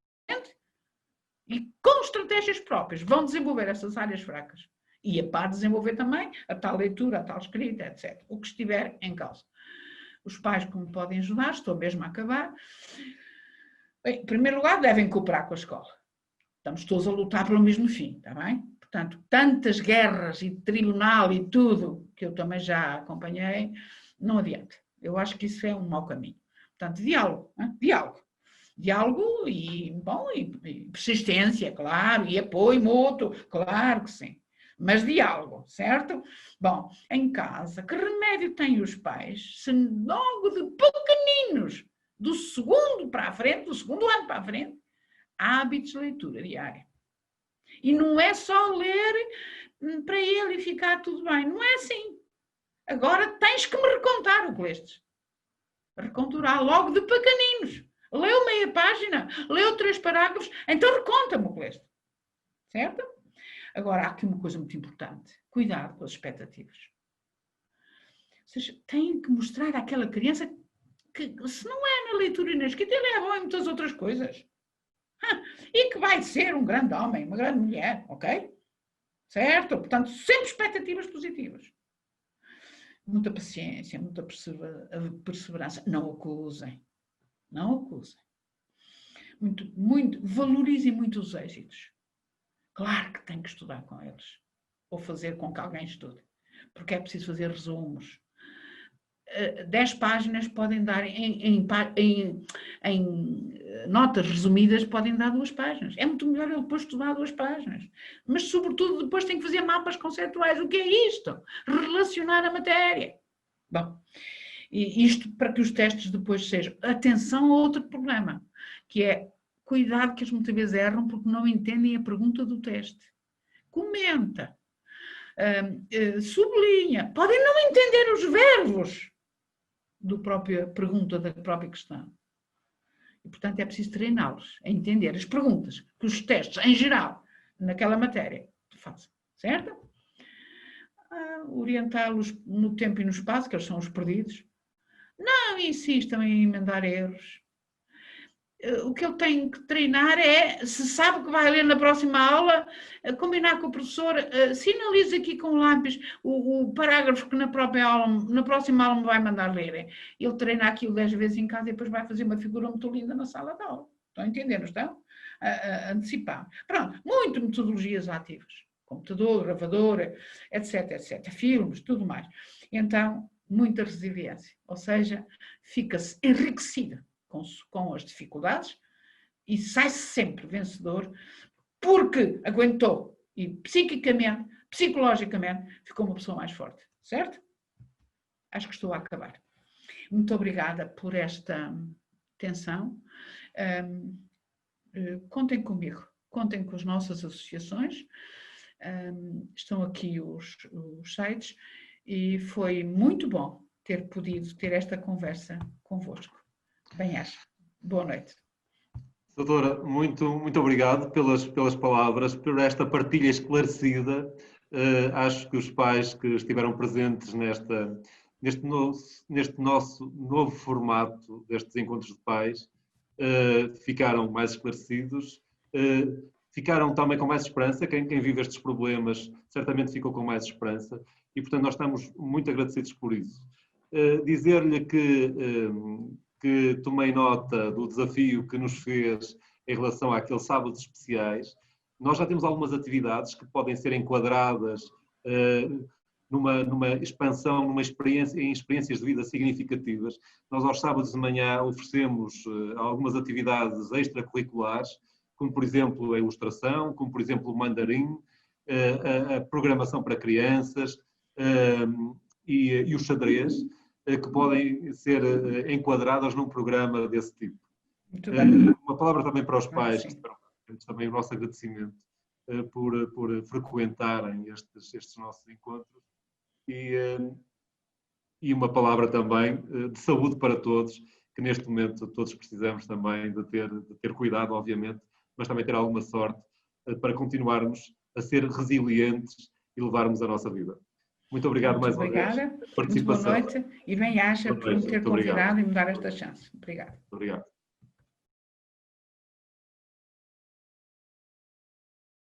e, com estratégias próprias, vão desenvolver essas áreas fracas. E a par desenvolver também a tal leitura, a tal escrita, etc. O que estiver em causa. Os pais, como podem ajudar, estou mesmo a acabar. Bem, em primeiro lugar, devem cooperar com a escola. Estamos todos a lutar pelo mesmo fim, está bem? Portanto, tantas guerras e tribunal e tudo, que eu também já acompanhei, não adianta. Eu acho que isso é um mau caminho. Portanto, diálogo, hein? Diálogo. Diálogo e, bom, e persistência, claro, e apoio mútuo, claro que sim. Mas diálogo, certo? Bom, em casa, que remédio têm os pais se logo de pequeninos, do segundo para a frente, do segundo ano para a frente, há hábitos de leitura diária? E não é só ler para ele e ficar tudo bem, não é assim. Agora tens que me recontar o que lestes. Reconturar logo de pequeninos. Leu meia página, leu 3 parágrafos, então reconta-me o que leste. Certo? Agora, há aqui uma coisa muito importante. Cuidado com as expectativas. Ou seja, tem que mostrar àquela criança que, se não é na leitura e na escrita, ele é bom em muitas outras coisas. E que vai ser um grande homem, uma grande mulher, ok? Certo? Portanto, sempre expectativas positivas. Muita paciência, muita perseverança. Não acusem. Não acusem. Valorizem muito os êxitos. Claro que tem que estudar com eles. Ou fazer com que alguém estude. Porque é preciso fazer resumos. 10 páginas podem dar, em notas resumidas, podem dar 2 páginas. É muito melhor ele depois estudar 2 páginas. Mas, sobretudo, depois tem que fazer mapas conceituais. O que é isto? Relacionar a matéria. Bom, e isto para que os testes depois sejam. Atenção a outro problema, que é cuidado que eles muitas vezes erram porque não entendem a pergunta do teste. Comenta. Sublinha. Podem não entender os verbos da própria pergunta, da própria questão. E, portanto, é preciso treiná-los a entender as perguntas que os testes, em geral, naquela matéria, fazem. Certo? Orientá-los no tempo e no espaço, que eles são os perdidos. Não insistam em emendar erros. O que ele tem que treinar é, se sabe que vai ler na próxima aula, combinar com o professor, sinalize aqui com o lápis o parágrafo que na próxima aula me vai mandar ler. Ele treina aquilo 10 vezes em casa e depois vai fazer uma figura muito linda na sala de aula. Estão a entender, não estão? Antecipar. Pronto, muito metodologias ativas. Computador, gravador, etc, etc. Filmes, tudo mais. Então, muita resiliência. Ou seja, fica-se enriquecida com as dificuldades e sai-se sempre vencedor porque aguentou e psiquicamente, psicologicamente, ficou uma pessoa mais forte. Certo? Acho que estou a acabar. Muito obrigada por esta atenção. Contem comigo, contem com as nossas associações. Estão aqui os sites e foi muito bom ter podido ter esta conversa convosco. Bem-aja. Boa noite. Doutora, muito obrigado pelas palavras, por esta partilha esclarecida. Acho que os pais que estiveram presentes neste nosso novo formato destes encontros de pais ficaram mais esclarecidos, ficaram também com mais esperança. Quem vive estes problemas certamente ficou com mais esperança e, portanto, nós estamos muito agradecidos por isso. Dizer-lhe que tomei nota do desafio que nos fez em relação àqueles sábados especiais. Nós já temos algumas atividades que podem ser enquadradas numa expansão, em experiências de vida significativas. Nós aos sábados de manhã oferecemos algumas atividades extracurriculares, como por exemplo a ilustração, como por exemplo o mandarim, a programação para crianças e o xadrez, que podem ser enquadradas num programa desse tipo. Uma palavra também para os pais, que temos também o nosso agradecimento por frequentarem estes nossos encontros e uma palavra também de saúde para todos, que neste momento todos precisamos também de ter cuidado, obviamente, mas também ter alguma sorte para continuarmos a ser resilientes e levarmos a nossa vida. Muito obrigado mais uma vez. Obrigada, muito boa noite e bem-aja por me ter convidado e me dar esta chance. Obrigada. Obrigado.